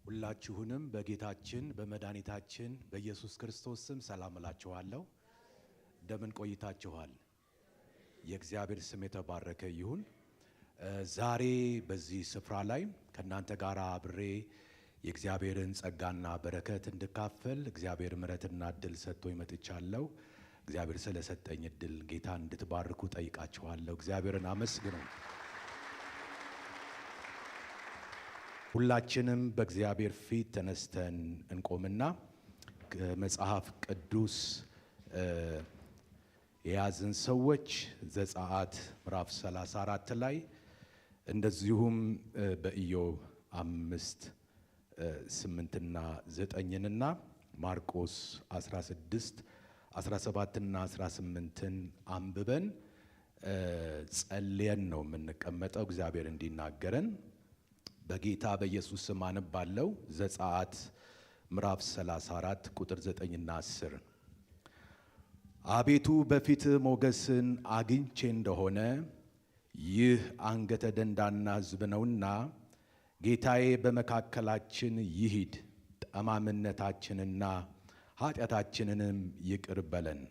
ሁላችሁንም በጌታችን በመድኃኒታችን በኢየሱስ ክርስቶስ ስም ሰላም እላችኋለሁ። እንደምን ቆይታችኋል? የእግዚአብሔር ስም የተባረከ ይሁን። ዛሬ በዚህ ስፍራ ላይ ከእናንተ ጋር አብሬ የእግዚአብሔርን ጸጋና በረከት እንድካፈል እግዚአብሔር ምሕረትና እድል ሰጥቶኝ መጥቻለሁ። እግዚአብሔር ስለሰጠኝ እድል ጌታን እንድትባርኩ ጠይቃችኋለሁ። እግዚአብሔርን አመስግኑ። ሁላችንም በእግዚአብሔር ፊት ተነስተን እንቆምና መጽሐፍ ቅዱስ የያዝን ሰዎች ዘጸአት ምዕራፍ 34 ላይ እንደዚሁም በኢዮብ 5 8ና 9ና ማርቆስ 16 17ና 18ን አንብበን ጸልየን ነው የምንቀመጠው። እግዚአብሔር እንዲናገረን በጌታ በኢየሱስ ስም አነባለሁ። ዘጸአት ምዕራፍ 34 ቁጥር 9ና 10 አቤቱ በፊት ሞገስን አግኝቼ እንደሆነ ይህ አንገተ ደንዳና ሕዝብ ነውና ጌታዬ በመካከላችን ይሂድ፣ ጠማምነታችንና ኃጢአታችንንም ይቅር በለን፣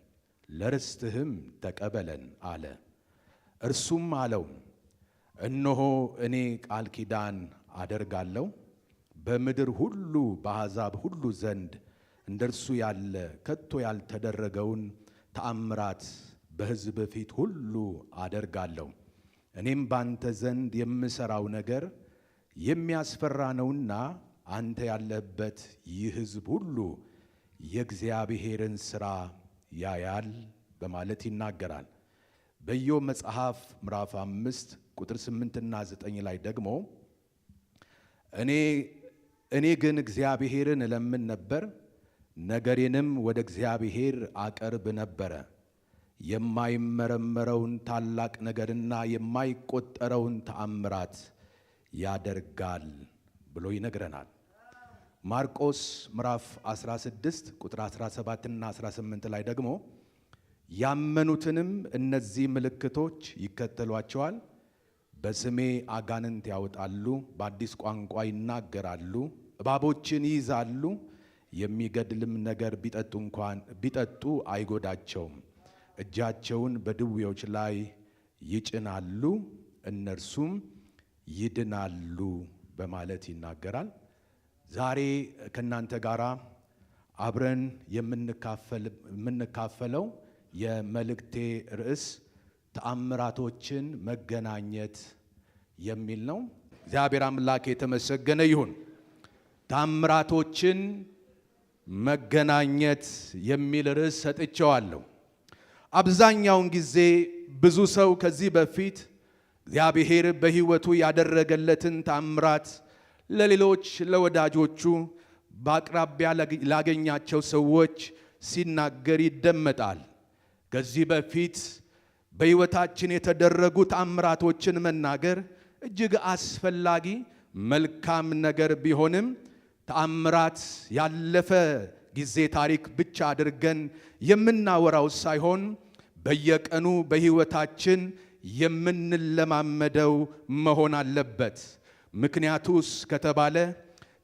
ለርስትህም ተቀበለን አለ። እርሱም አለው እነሆ እኔ ቃል ኪዳን አደርጋለሁ በምድር ሁሉ በአሕዛብ ሁሉ ዘንድ እንደርሱ ያለ ከቶ ያልተደረገውን ተአምራት በሕዝብ ፊት ሁሉ አደርጋለሁ። እኔም ባንተ ዘንድ የምሠራው ነገር የሚያስፈራ ነውና አንተ ያለህበት ይህ ሕዝብ ሁሉ የእግዚአብሔርን ሥራ ያያል በማለት ይናገራል። በኢዮብ መጽሐፍ ምዕራፍ 5 ቁጥር 8ና 9 ላይ ደግሞ እኔ ግን እግዚአብሔርን እለምን ነበር፣ ነገሬንም ወደ እግዚአብሔር አቀርብ ነበረ። የማይመረመረውን ታላቅ ነገርና የማይቆጠረውን ተአምራት ያደርጋል ብሎ ይነግረናል። ማርቆስ ምዕራፍ 16 ቁጥር 17ና 18 ላይ ደግሞ ያመኑትንም እነዚህ ምልክቶች ይከተሏቸዋል፣ በስሜ አጋንንት ያወጣሉ፣ በአዲስ ቋንቋ ይናገራሉ፣ እባቦችን ይይዛሉ፣ የሚገድልም ነገር ቢጠጡ አይጎዳቸውም፣ እጃቸውን በድዌዎች ላይ ይጭናሉ፣ እነርሱም ይድናሉ በማለት ይናገራል። ዛሬ ከእናንተ ጋር አብረን የምንካፈለው የመልእክቴ ርዕስ ተአምራቶችን መገናኘት የሚል ነው። እግዚአብሔር አምላክ የተመሰገነ ይሁን። ተአምራቶችን መገናኘት የሚል ርዕስ ሰጥቼዋለሁ። አብዛኛውን ጊዜ ብዙ ሰው ከዚህ በፊት እግዚአብሔር በሕይወቱ ያደረገለትን ተአምራት ለሌሎች ለወዳጆቹ በአቅራቢያ ላገኛቸው ሰዎች ሲናገር ይደመጣል። ከዚህ በፊት በሕይወታችን የተደረጉ ተአምራቶችን መናገር እጅግ አስፈላጊ መልካም ነገር ቢሆንም ተአምራት ያለፈ ጊዜ ታሪክ ብቻ አድርገን የምናወራው ሳይሆን በየቀኑ በሕይወታችን የምንለማመደው መሆን አለበት። ምክንያቱስ ከተባለ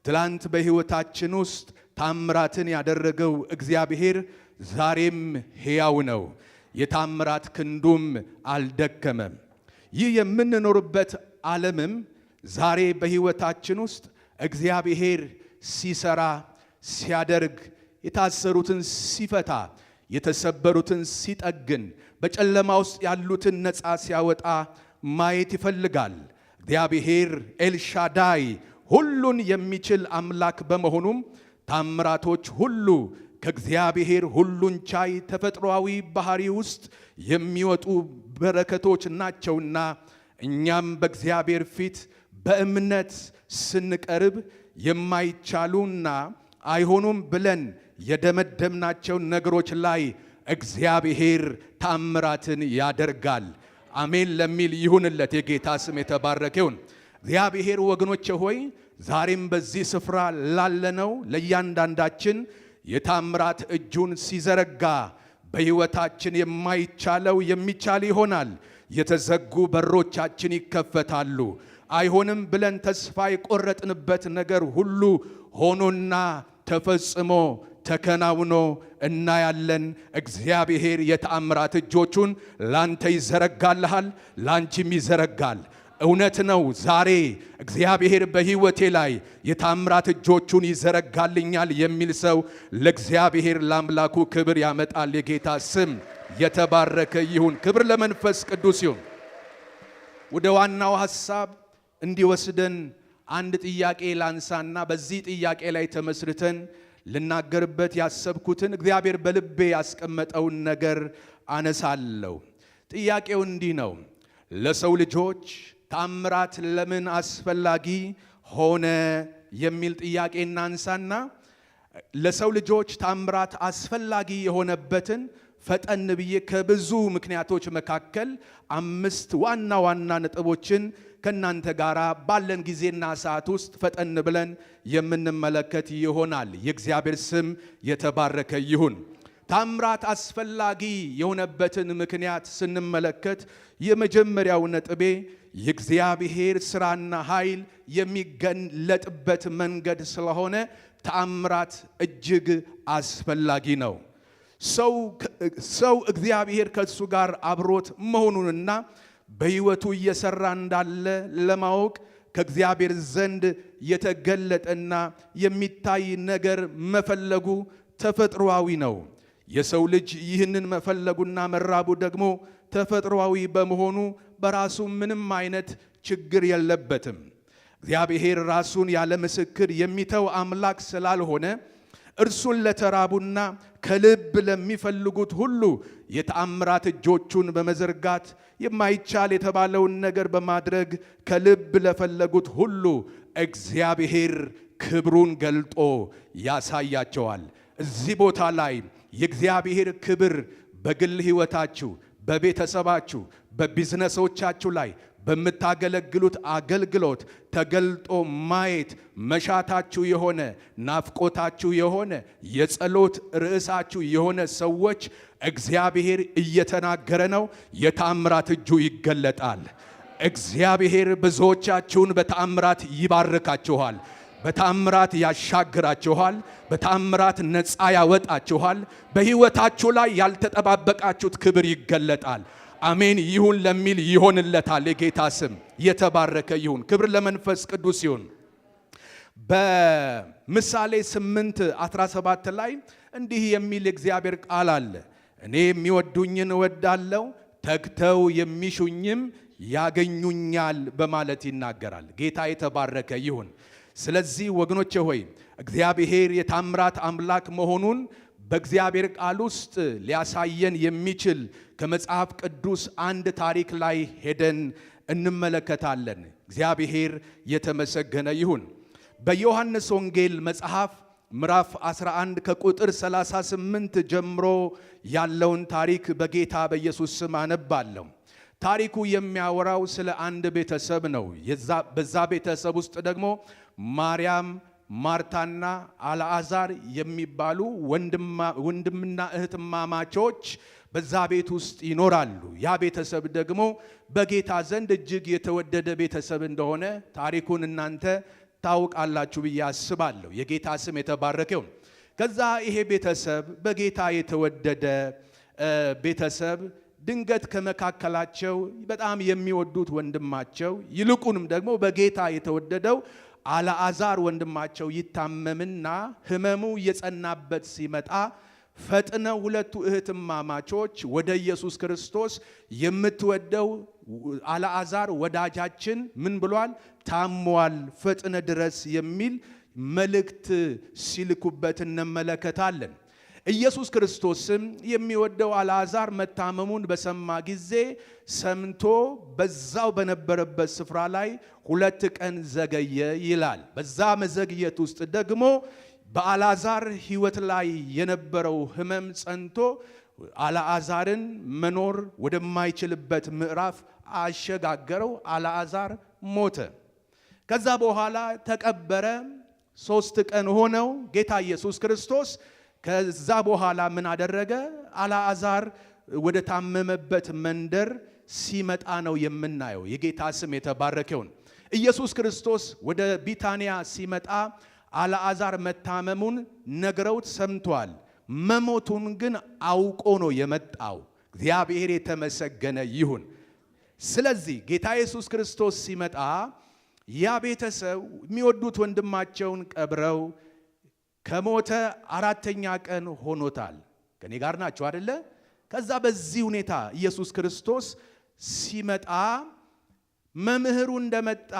ትላንት በሕይወታችን ውስጥ ተአምራትን ያደረገው እግዚአብሔር ዛሬም ሕያው ነው። የታምራት ክንዱም አልደከመም። ይህ የምንኖርበት ዓለምም ዛሬ በሕይወታችን ውስጥ እግዚአብሔር ሲሰራ ሲያደርግ፣ የታሰሩትን ሲፈታ፣ የተሰበሩትን ሲጠግን፣ በጨለማ ውስጥ ያሉትን ነፃ ሲያወጣ ማየት ይፈልጋል። እግዚአብሔር ኤልሻዳይ ሁሉን የሚችል አምላክ በመሆኑም ታምራቶች ሁሉ ከእግዚአብሔር ሁሉን ቻይ ተፈጥሯዊ ባህሪ ውስጥ የሚወጡ በረከቶች ናቸውና እኛም በእግዚአብሔር ፊት በእምነት ስንቀርብ የማይቻሉና አይሆኑም ብለን የደመደምናቸው ነገሮች ላይ እግዚአብሔር ታምራትን ያደርጋል። አሜን ለሚል ይሁንለት። የጌታ ስም የተባረከ ይሁን። እግዚአብሔር ወገኖቼ ሆይ ዛሬም በዚህ ስፍራ ላለነው ለእያንዳንዳችን የታምራት እጁን ሲዘረጋ በሕይወታችን የማይቻለው የሚቻል ይሆናል። የተዘጉ በሮቻችን ይከፈታሉ። አይሆንም ብለን ተስፋ የቆረጥንበት ነገር ሁሉ ሆኖና ተፈጽሞ ተከናውኖ እናያለን። እግዚአብሔር የተአምራት እጆቹን ላንተ ይዘረጋልሃል፣ ላንቺም ይዘረጋል። እውነት ነው። ዛሬ እግዚአብሔር በሕይወቴ ላይ የተአምራት እጆቹን ይዘረጋልኛል የሚል ሰው ለእግዚአብሔር ለአምላኩ ክብር ያመጣል። የጌታ ስም የተባረከ ይሁን። ክብር ለመንፈስ ቅዱስ ይሁን። ወደ ዋናው ሐሳብ እንዲወስደን አንድ ጥያቄ ላንሳና በዚህ ጥያቄ ላይ ተመስርተን ልናገርበት ያሰብኩትን እግዚአብሔር በልቤ ያስቀመጠውን ነገር አነሳለሁ። ጥያቄው እንዲህ ነው። ለሰው ልጆች ተአምራት ለምን አስፈላጊ ሆነ የሚል ጥያቄ እናንሳና ለሰው ልጆች ተአምራት አስፈላጊ የሆነበትን ፈጠን ብዬ ከብዙ ምክንያቶች መካከል 5 ዋና ዋና ነጥቦችን ከናንተ ጋር ባለን ጊዜና ሰዓት ውስጥ ፈጠን ብለን የምንመለከት ይሆናል። የእግዚአብሔር ስም የተባረከ ይሁን። ተአምራት አስፈላጊ የሆነበትን ምክንያት ስንመለከት የመጀመሪያው ነጥቤ የእግዚአብሔር ሥራና ኃይል የሚገለጥበት መንገድ ስለሆነ ተአምራት እጅግ አስፈላጊ ነው። ሰው እግዚአብሔር ከሱ ጋር አብሮት መሆኑንና በሕይወቱ እየሰራ እንዳለ ለማወቅ ከእግዚአብሔር ዘንድ የተገለጠና የሚታይ ነገር መፈለጉ ተፈጥሯዊ ነው። የሰው ልጅ ይህንን መፈለጉና መራቡ ደግሞ ተፈጥሯዊ በመሆኑ በራሱ ምንም አይነት ችግር የለበትም። እግዚአብሔር ራሱን ያለ ምስክር የሚተው አምላክ ስላልሆነ እርሱን ለተራቡና ከልብ ለሚፈልጉት ሁሉ የተአምራት እጆቹን በመዘርጋት የማይቻል የተባለውን ነገር በማድረግ ከልብ ለፈለጉት ሁሉ እግዚአብሔር ክብሩን ገልጦ ያሳያቸዋል። እዚህ ቦታ ላይ የእግዚአብሔር ክብር በግል ሕይወታችሁ፣ በቤተሰባችሁ፣ በቢዝነሶቻችሁ ላይ በምታገለግሉት አገልግሎት ተገልጦ ማየት መሻታችሁ የሆነ ናፍቆታችሁ የሆነ የጸሎት ርዕሳችሁ የሆነ ሰዎች እግዚአብሔር እየተናገረ ነው። የተአምራት እጁ ይገለጣል። እግዚአብሔር ብዙዎቻችሁን በተአምራት ይባርካችኋል። በተአምራት ያሻግራችኋል። በተአምራት ነፃ ያወጣችኋል። በሕይወታችሁ ላይ ያልተጠባበቃችሁት ክብር ይገለጣል። አሜን ይሁን ለሚል ይሆንለታል። የጌታ ስም የተባረከ ይሁን። ክብር ለመንፈስ ቅዱስ ይሁን። በምሳሌ 8:17 ላይ እንዲህ የሚል እግዚአብሔር ቃል አለ። እኔ የሚወዱኝን እወዳለሁ፣ ተግተው የሚሹኝም ያገኙኛል በማለት ይናገራል። ጌታ የተባረከ ይሁን። ስለዚህ ወገኖቼ ሆይ እግዚአብሔር የተአምራት አምላክ መሆኑን በእግዚአብሔር ቃል ውስጥ ሊያሳየን የሚችል ከመጽሐፍ ቅዱስ አንድ ታሪክ ላይ ሄደን እንመለከታለን። እግዚአብሔር የተመሰገነ ይሁን። በዮሐንስ ወንጌል መጽሐፍ ምዕራፍ 11 ከቁጥር 38 ጀምሮ ያለውን ታሪክ በጌታ በኢየሱስ ስም አነባለሁ። ታሪኩ የሚያወራው ስለ አንድ ቤተሰብ ነው። በዛ ቤተሰብ ውስጥ ደግሞ ማርያም፣ ማርታና አልዓዛር የሚባሉ ወንድምና እህትማማቾች በዛ ቤት ውስጥ ይኖራሉ። ያ ቤተሰብ ደግሞ በጌታ ዘንድ እጅግ የተወደደ ቤተሰብ እንደሆነ ታሪኩን እናንተ ታውቃላችሁ ብዬ አስባለሁ። የጌታ ስም የተባረከ ይሁን። ከዛ ይሄ ቤተሰብ በጌታ የተወደደ ቤተሰብ ድንገት ከመካከላቸው በጣም የሚወዱት ወንድማቸው ይልቁንም ደግሞ በጌታ የተወደደው አልዓዛር ወንድማቸው ይታመምና ሕመሙ እየጸናበት ሲመጣ ፈጥነው ሁለቱ እህትማማቾች ወደ ኢየሱስ ክርስቶስ የምትወደው አልዓዛር ወዳጃችን ምን ብሏል? ታሟል፣ ፈጥነ ድረስ የሚል መልእክት ሲልኩበት እንመለከታለን። ኢየሱስ ክርስቶስም የሚወደው አልዓዛር መታመሙን በሰማ ጊዜ ሰምቶ በዛው በነበረበት ስፍራ ላይ 2 ቀን ዘገየ ይላል። በዛ መዘግየት ውስጥ ደግሞ በአልዓዛር ሕይወት ላይ የነበረው ሕመም ጸንቶ አልዓዛርን መኖር ወደማይችልበት ምዕራፍ አሸጋገረው። አልዓዛር ሞተ። ከዛ በኋላ ተቀበረ። 3 ቀን ሆነው ጌታ ኢየሱስ ክርስቶስ ከዛ በኋላ ምን አደረገ? አልዓዛር ወደ ታመመበት መንደር ሲመጣ ነው የምናየው። የጌታ ስም የተባረከውን። ኢየሱስ ክርስቶስ ወደ ቢታንያ ሲመጣ አልዓዛር መታመሙን ነግረውት ሰምቷል። መሞቱን ግን አውቆ ነው የመጣው። እግዚአብሔር የተመሰገነ ይሁን። ስለዚህ ጌታ ኢየሱስ ክርስቶስ ሲመጣ ያ ቤተሰብ የሚወዱት ወንድማቸውን ቀብረው ከሞተ 4ኛ ቀን ሆኖታል። ከኔ ጋር ናቸው አይደለ? ከዛ በዚህ ሁኔታ ኢየሱስ ክርስቶስ ሲመጣ መምህሩ እንደመጣ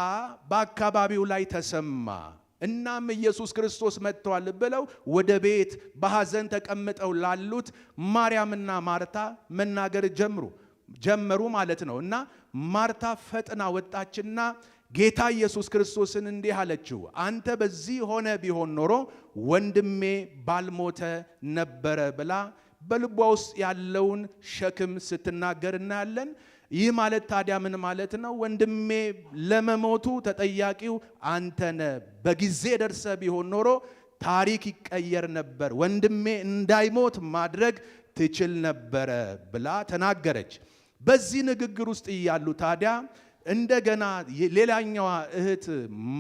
በአካባቢው ላይ ተሰማ። እናም ኢየሱስ ክርስቶስ መጥቷል ብለው ወደ ቤት በሐዘን ተቀምጠው ላሉት ማርያምና ማርታ መናገር ጀመሩ ማለት ነው። እና ማርታ ፈጥና ወጣችና ጌታ ኢየሱስ ክርስቶስን እንዲህ አለችው፣ አንተ በዚህ ሆነ ቢሆን ኖሮ ወንድሜ ባልሞተ ነበረ ብላ በልቧ ውስጥ ያለውን ሸክም ስትናገር እናያለን። ይህ ማለት ታዲያ ምን ማለት ነው? ወንድሜ ለመሞቱ ተጠያቂው አንተ ነህ። በጊዜ ደርሰ ቢሆን ኖሮ ታሪክ ይቀየር ነበር፣ ወንድሜ እንዳይሞት ማድረግ ትችል ነበረ ብላ ተናገረች። በዚህ ንግግር ውስጥ እያሉ ታዲያ እንደገና ሌላኛዋ እህት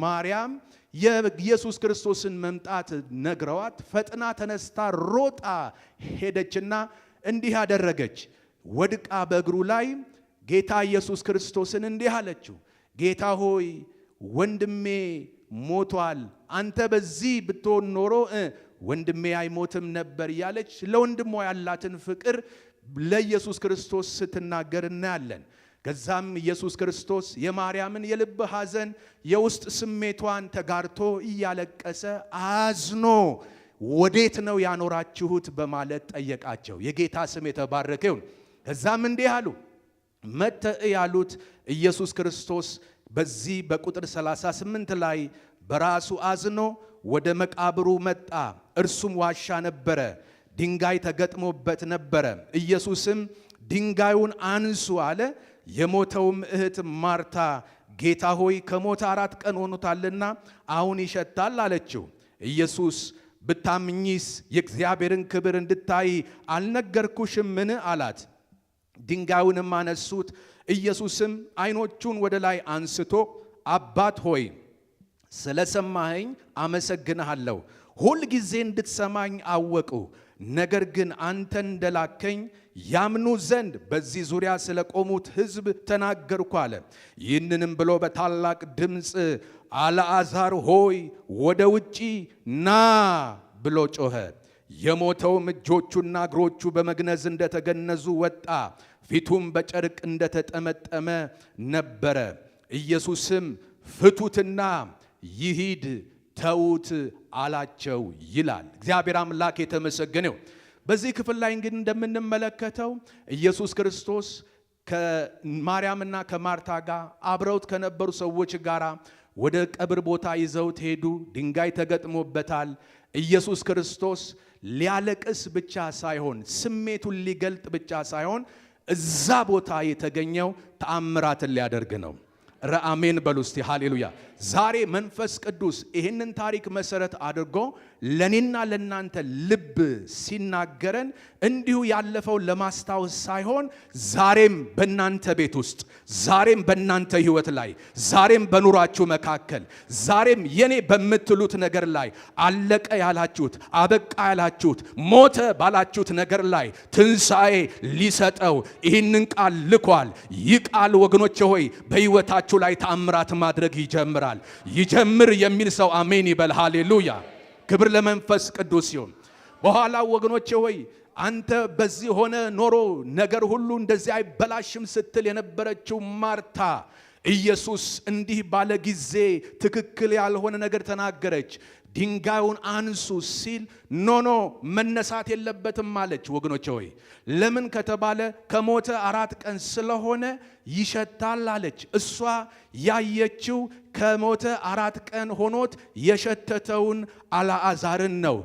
ማርያም የኢየሱስ ክርስቶስን መምጣት ነግረዋት ፈጥና ተነስታ ሮጣ ሄደችና እንዲህ አደረገች። ወድቃ በእግሩ ላይ ጌታ ኢየሱስ ክርስቶስን እንዲህ አለችው፣ ጌታ ሆይ ወንድሜ ሞቷል፣ አንተ በዚህ ብትሆን ኖሮ ወንድሜ አይሞትም ነበር እያለች ለወንድሟ ያላትን ፍቅር ለኢየሱስ ክርስቶስ ስትናገር እናያለን። ከዛም ኢየሱስ ክርስቶስ የማርያምን የልብ ሐዘን የውስጥ ስሜቷን ተጋርቶ እያለቀሰ አዝኖ ወዴት ነው ያኖራችሁት በማለት ጠየቃቸው። የጌታ ስም የተባረከ ይሁን። ከዛም እንዲህ አሉ፣ መተ ያሉት ኢየሱስ ክርስቶስ በዚህ በቁጥር 38 ላይ በራሱ አዝኖ ወደ መቃብሩ መጣ። እርሱም ዋሻ ነበረ፣ ድንጋይ ተገጥሞበት ነበረ። ኢየሱስም ድንጋዩን አንሱ አለ። የሞተውም እህት ማርታ ጌታ ሆይ ከሞተ 4 ቀን ሆኖታልና አሁን ይሸታል አለችው። ኢየሱስ ብታምኚስ የእግዚአብሔርን ክብር እንድታይ አልነገርኩሽምን አላት። ድንጋዩንም አነሱት። ኢየሱስም ዓይኖቹን ወደ ላይ አንስቶ አባት ሆይ ስለሰማኸኝ አመሰግንሃለሁ። ሁል ጊዜ እንድትሰማኝ አወቁ። ነገር ግን አንተ እንደላከኝ ያምኑ ዘንድ በዚህ ዙሪያ ስለቆሙት ሕዝብ ተናገርኩ አለ። ይህንንም ብሎ በታላቅ ድምፅ አልዓዛር ሆይ ወደ ውጪ ና ብሎ ጮኸ። የሞተውም እጆቹና እግሮቹ በመግነዝ እንደተገነዙ ወጣ፣ ፊቱም በጨርቅ እንደተጠመጠመ ነበረ። ኢየሱስም ፍቱትና ይሂድ ተዉት አላቸው ይላል። እግዚአብሔር አምላክ የተመሰገነው። በዚህ ክፍል ላይ እንግዲህ እንደምንመለከተው ኢየሱስ ክርስቶስ ከማርያምና ከማርታ ጋር አብረውት ከነበሩ ሰዎች ጋር ወደ ቀብር ቦታ ይዘውት ሄዱ። ድንጋይ ተገጥሞበታል። ኢየሱስ ክርስቶስ ሊያለቅስ ብቻ ሳይሆን ስሜቱን ሊገልጥ ብቻ ሳይሆን እዛ ቦታ የተገኘው ተአምራትን ሊያደርግ ነው። ረአሜን በሉ እስቲ ሃሌሉያ። ዛሬ መንፈስ ቅዱስ ይህንን ታሪክ መሰረት አድርጎ ለኔና ለናንተ ልብ ሲናገረን እንዲሁ ያለፈው ለማስታወስ ሳይሆን ዛሬም በእናንተ ቤት ውስጥ፣ ዛሬም በእናንተ ህይወት ላይ፣ ዛሬም በኑራችሁ መካከል፣ ዛሬም የኔ በምትሉት ነገር ላይ አለቀ ያላችሁት፣ አበቃ ያላችሁት፣ ሞተ ባላችሁት ነገር ላይ ትንሣኤ ሊሰጠው ይህንን ቃል ልኳል። ይህ ቃል ወገኖቼ ሆይ በህይወታችሁ ላይ ተአምራት ማድረግ ይጀምራል። ይጀምር የሚል ሰው አሜን ይበል። ሃሌሉያ። ክብር ለመንፈስ ቅዱስ ይሁን። በኋላ ወገኖቼ ሆይ አንተ በዚህ ሆነ ኖሮ ነገር ሁሉ እንደዚህ አይበላሽም ስትል የነበረችው ማርታ ኢየሱስ እንዲህ ባለ ጊዜ ትክክል ያልሆነ ነገር ተናገረች። ድንጋዩን አንሱ ሲል ኖ መነሳት የለበትም አለች። ወገኖቼ ሆይ ለምን ከተባለ ከሞተ 4 ቀን ስለሆነ ይሸታል አለች። እሷ ያየችው ከሞተ 4 ቀን ሆኖት የሸተተውን አልዓዛርን ነው።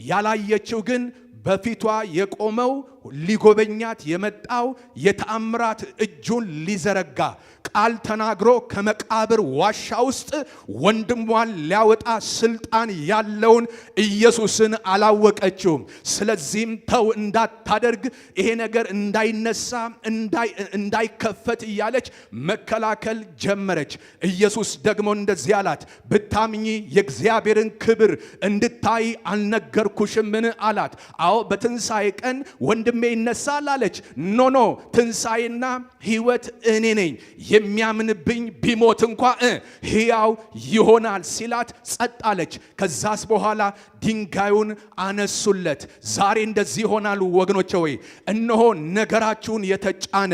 ያላየችው ግን በፊቷ የቆመው ሊጎበኛት የመጣው የተአምራት እጁን ሊዘረጋ ቃል ተናግሮ ከመቃብር ዋሻ ውስጥ ወንድሟን ሊያወጣ ስልጣን ያለውን ኢየሱስን አላወቀችውም። ስለዚህም ተው እንዳታደርግ፣ ይሄ ነገር እንዳይነሳ እንዳይከፈት እያለች መከላከል ጀመረች። ኢየሱስ ደግሞ እንደዚህ አላት፣ ብታምኚ የእግዚአብሔርን ክብር እንድታይ አልነገርኩሽምን አላት። አዎ በትንሣኤ ቀን ወንድሜ ይነሳል አለች። ኖ ትንሣኤና ሕይወት እኔ ነኝ፣ የሚያምንብኝ ቢሞት እንኳ ሕያው ይሆናል ሲላት ጸጥ አለች። ከዛስ በኋላ ድንጋዩን አነሱለት። ዛሬ እንደዚህ ይሆናሉ ወገኖቼ ሆይ፣ እነሆ ነገራችሁን የተጫነ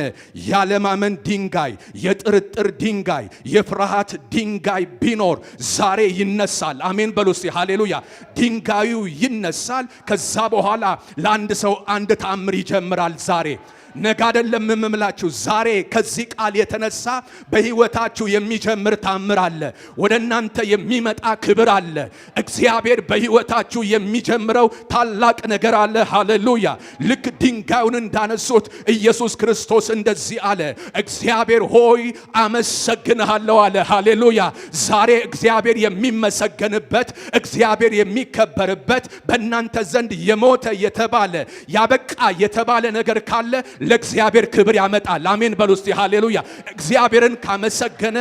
ያለማመን ድንጋይ፣ የጥርጥር ድንጋይ፣ የፍርሃት ድንጋይ ቢኖር ዛሬ ይነሳል። አሜን በሉ እስቲ ሃሌሉያ። ድንጋዩ ይነሳል። ከዛ በኋላ ለአንድ ሰው አንድ ተአምር ይጀምራል ዛሬ። ነገ አይደለም የምምላችሁ፣ ዛሬ ከዚህ ቃል የተነሳ በህይወታችሁ የሚጀምር ታምር አለ። ወደ እናንተ የሚመጣ ክብር አለ። እግዚአብሔር በህይወታችሁ የሚጀምረው ታላቅ ነገር አለ። ሃሌሉያ። ልክ ድንጋዩን እንዳነሱት ኢየሱስ ክርስቶስ እንደዚህ አለ፣ እግዚአብሔር ሆይ አመሰግንሃለሁ አለ። ሃሌሉያ። ዛሬ እግዚአብሔር የሚመሰገንበት፣ እግዚአብሔር የሚከበርበት፣ በእናንተ ዘንድ የሞተ የተባለ ያበቃ የተባለ ነገር ካለ ለእግዚአብሔር ክብር ያመጣል። አሜን በሉ እስቲ ሃሌሉያ። እግዚአብሔርን ካመሰገነ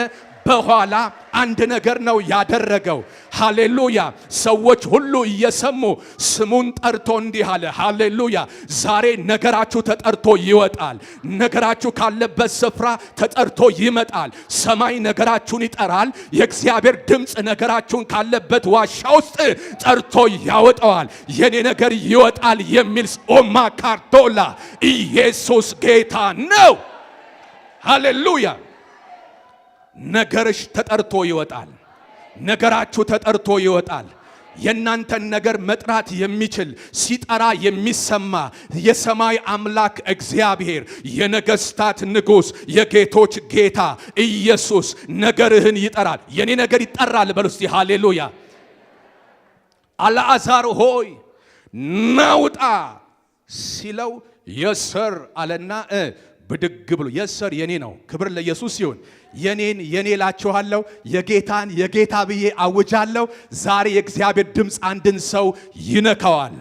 በኋላ አንድ ነገር ነው ያደረገው። ሃሌሉያ። ሰዎች ሁሉ እየሰሙ ስሙን ጠርቶ እንዲህ አለ። ሃሌሉያ። ዛሬ ነገራችሁ ተጠርቶ ይወጣል። ነገራችሁ ካለበት ስፍራ ተጠርቶ ይመጣል። ሰማይ ነገራችሁን ይጠራል። የእግዚአብሔር ድምፅ ነገራችሁን ካለበት ዋሻ ውስጥ ጠርቶ ያወጣዋል። የኔ ነገር ይወጣል የሚል ኦማ ካርቶላ ኢየሱስ ጌታ ነው። ሃሌሉያ። ነገርሽ ተጠርቶ ይወጣል። ነገራችሁ ተጠርቶ ይወጣል። የእናንተን ነገር መጥራት የሚችል ሲጠራ የሚሰማ የሰማይ አምላክ እግዚአብሔር፣ የነገስታት ንጉሥ፣ የጌቶች ጌታ ኢየሱስ ነገርህን ይጠራል። የኔ ነገር ይጠራል በሉ እስቲ ሃሌሉያ። አልዓዛር ሆይ ናውጣ ሲለው የሰር አለና ብድግ ብሎ የሰር የኔ ነው። ክብር ለኢየሱስ ይሁን። የኔን የኔ ላችኋለሁ፣ የጌታን የጌታ ብዬ አውጃለሁ። ዛሬ የእግዚአብሔር ድምፅ አንድን ሰው ይነካዋል።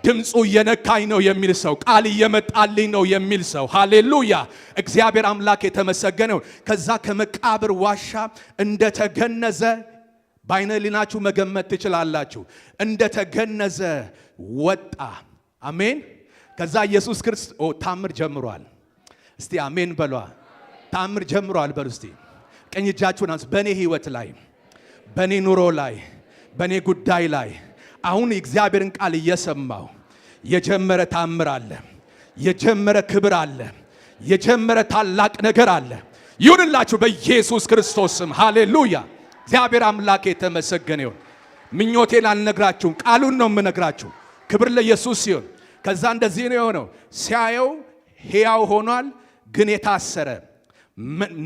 ድምፁ እየነካኝ ነው የሚል ሰው፣ ቃል እየመጣልኝ ነው የሚል ሰው ሃሌሉያ። እግዚአብሔር አምላክ የተመሰገነው። ከዛ ከመቃብር ዋሻ እንደተገነዘ በዓይነ ሕሊናችሁ መገመት ትችላላችሁ። እንደተገነዘ ወጣ። አሜን። ከዛ ኢየሱስ ክርስቶስ ታምር ጀምሯል። እስቲ አሜን በሏ። ታምር ጀምሯል በሉ እስቲ። ቀኝ እጃችሁን አንሱ። በእኔ ህይወት ላይ፣ በእኔ ኑሮ ላይ፣ በእኔ ጉዳይ ላይ አሁን የእግዚአብሔርን ቃል እየሰማው የጀመረ ታምር አለ። የጀመረ ክብር አለ። የጀመረ ታላቅ ነገር አለ። ይሁንላችሁ በኢየሱስ ክርስቶስ ስም ሃሌሉያ። እግዚአብሔር አምላክ የተመሰገነ ይሁን። ምኞቴን አልነግራችሁም፣ ቃሉን ነው የምነግራችሁ። ክብር ለኢየሱስ ይሁን። ከዛ እንደዚህ ነው የሆነው። ሲያየው ሕያው ሆኗል፣ ግን የታሰረ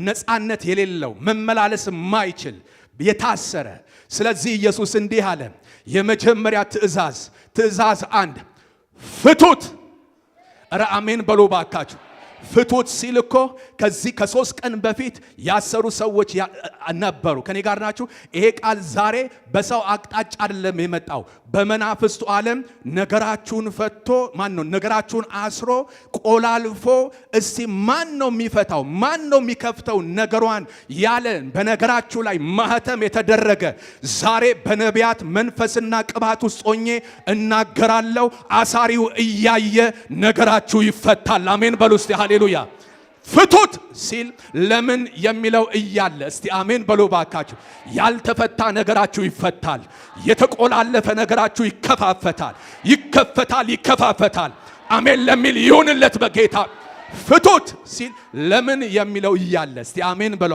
ነፃነት የሌለው መመላለስ የማይችል የታሰረ። ስለዚህ ኢየሱስ እንዲህ አለ። የመጀመሪያ ትእዛዝ 1 ፍቱት። ኧረ አሜን በሉ ባካችሁ። ፍቱት ሲል እኮ ከዚህ ከ3 ቀን በፊት ያሰሩ ሰዎች ነበሩ። ከኔ ጋር ናችሁ? ይሄ ቃል ዛሬ በሰው አቅጣጫ አይደለም የመጣው። በመናፍስቱ ዓለም ነገራችሁን ፈቶ ማን ነው ነገራችሁን አስሮ ቆላልፎ፣ እስቲ ማን ነው የሚፈታው? ማን ነው የሚከፍተው ነገሯን ያለ በነገራችሁ ላይ ማህተም የተደረገ ዛሬ በነቢያት መንፈስና ቅባት ውስጥ ሆኜ እናገራለሁ። አሳሪው እያየ ነገራችሁ ይፈታል። አሜን በሉ እስቲ ሃሌሉያ። ፍቱት ሲል ለምን የሚለው እያለ እስቲ አሜን በሉ ባካችሁ። ያልተፈታ ነገራችሁ ይፈታል። የተቆላለፈ ነገራችሁ ይከፋፈታል፣ ይከፈታል፣ ይከፋፈታል። አሜን ለሚል ይሁንለት በጌታ። ፍቱት ሲል ለምን የሚለው እያለ እስቲ አሜን በሏ።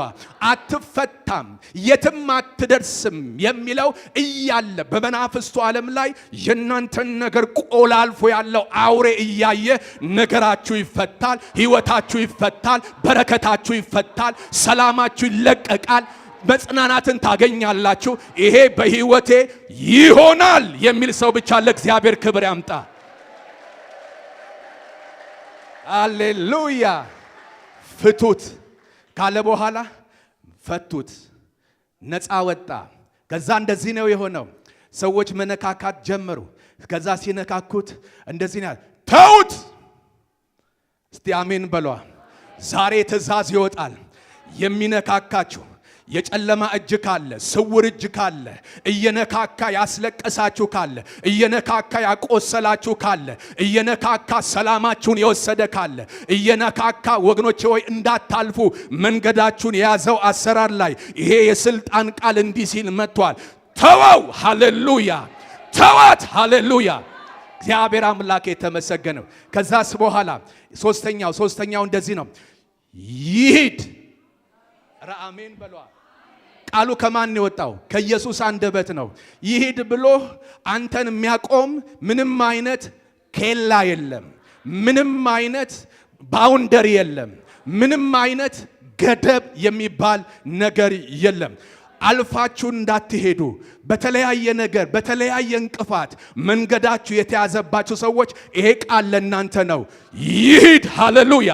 አትፈታም፣ የትም አትደርስም የሚለው እያለ በመናፍስቱ ዓለም ላይ የእናንተን ነገር ቆላልፎ ያለው አውሬ እያየ ነገራችሁ ይፈታል፣ ሕይወታችሁ ይፈታል፣ በረከታችሁ ይፈታል፣ ሰላማችሁ ይለቀቃል፣ መጽናናትን ታገኛላችሁ። ይሄ በሕይወቴ ይሆናል የሚል ሰው ብቻ ለእግዚአብሔር ክብር ያምጣ። ሃሌሉያ። ፍቱት ካለ በኋላ ፈቱት፣ ነፃ ወጣ። ከዛ እንደዚህ ነው የሆነው። ሰዎች መነካካት ጀመሩ። ከዛ ሲነካኩት እንደዚህ ነው፣ ተውት። እስቲ አሜን በሏ። ዛሬ ትእዛዝ ይወጣል። የሚነካካችሁ የጨለማ እጅ ካለ፣ ስውር እጅ ካለ፣ እየነካካ ያስለቀሳችሁ ካለ፣ እየነካካ ያቆሰላችሁ ካለ፣ እየነካካ ሰላማችሁን የወሰደ ካለ፣ እየነካካ ወገኖቼ ሆይ እንዳታልፉ መንገዳችሁን የያዘው አሰራር ላይ ይሄ የስልጣን ቃል እንዲህ ሲል መጥቷል። ተወው። ሃሌሉያ። ተዋት። ሃሌሉያ። እግዚአብሔር አምላክ የተመሰገነው። ከዛስ በኋላ ሶስተኛው እንደዚህ ነው፣ ይሂድ። አሜን በሏ። ቃሉ ከማን የወጣው? ከኢየሱስ አንደበት ነው። ይሂድ ብሎ አንተን የሚያቆም ምንም አይነት ኬላ የለም፣ ምንም አይነት ባውንደሪ የለም፣ ምንም አይነት ገደብ የሚባል ነገር የለም። አልፋችሁ እንዳትሄዱ በተለያየ ነገር በተለያየ እንቅፋት መንገዳችሁ የተያዘባችሁ ሰዎች ይሄ ቃል ለእናንተ ነው። ይሂድ። ሃሌሉያ።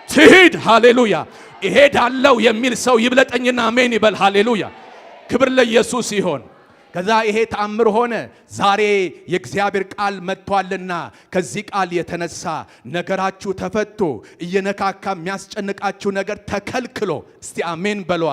ትሂድ። ሃሌሉያ። እሄዳለሁ የሚል ሰው ይብለጠኝና አሜን ይበል። ሃሌሉያ። ክብር ለኢየሱስ ይሆን። ከዛ ይሄ ተአምር ሆነ። ዛሬ የእግዚአብሔር ቃል መጥቷልና ከዚህ ቃል የተነሳ ነገራችሁ ተፈቶ እየነካካ የሚያስጨንቃችሁ ነገር ተከልክሎ፣ እስቲ አሜን በሏ።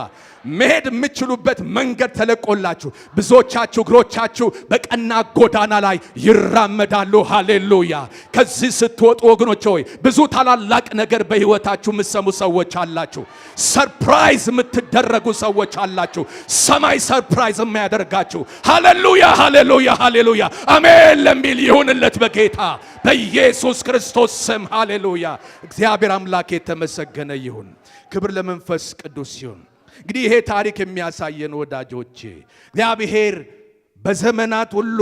መሄድ የምትችሉበት መንገድ ተለቆላችሁ ብዙዎቻችሁ እግሮቻችሁ በቀና ጎዳና ላይ ይራመዳሉ። ሃሌሉያ። ከዚህ ስትወጡ ወገኖች ሆይ ብዙ ታላላቅ ነገር በህይወታችሁ የምትሰሙ ሰዎች አላችሁ። ሰርፕራይዝ የምትደረጉ ሰዎች አላችሁ። ሰማይ ሰርፕራይዝ የሚያደርጋችሁ። ሃሌሉያ፣ ሃሌሉያ፣ ሃሌሉያ። አሜን ለሚል ይሁንለት በጌታ በኢየሱስ ክርስቶስ ስም። ሃሌሉያ። እግዚአብሔር አምላክ የተመሰገነ ይሁን። ክብር ለመንፈስ ቅዱስ ይሁን። እንግዲህ ይሄ ታሪክ የሚያሳየን ወዳጆቼ እግዚአብሔር በዘመናት ሁሉ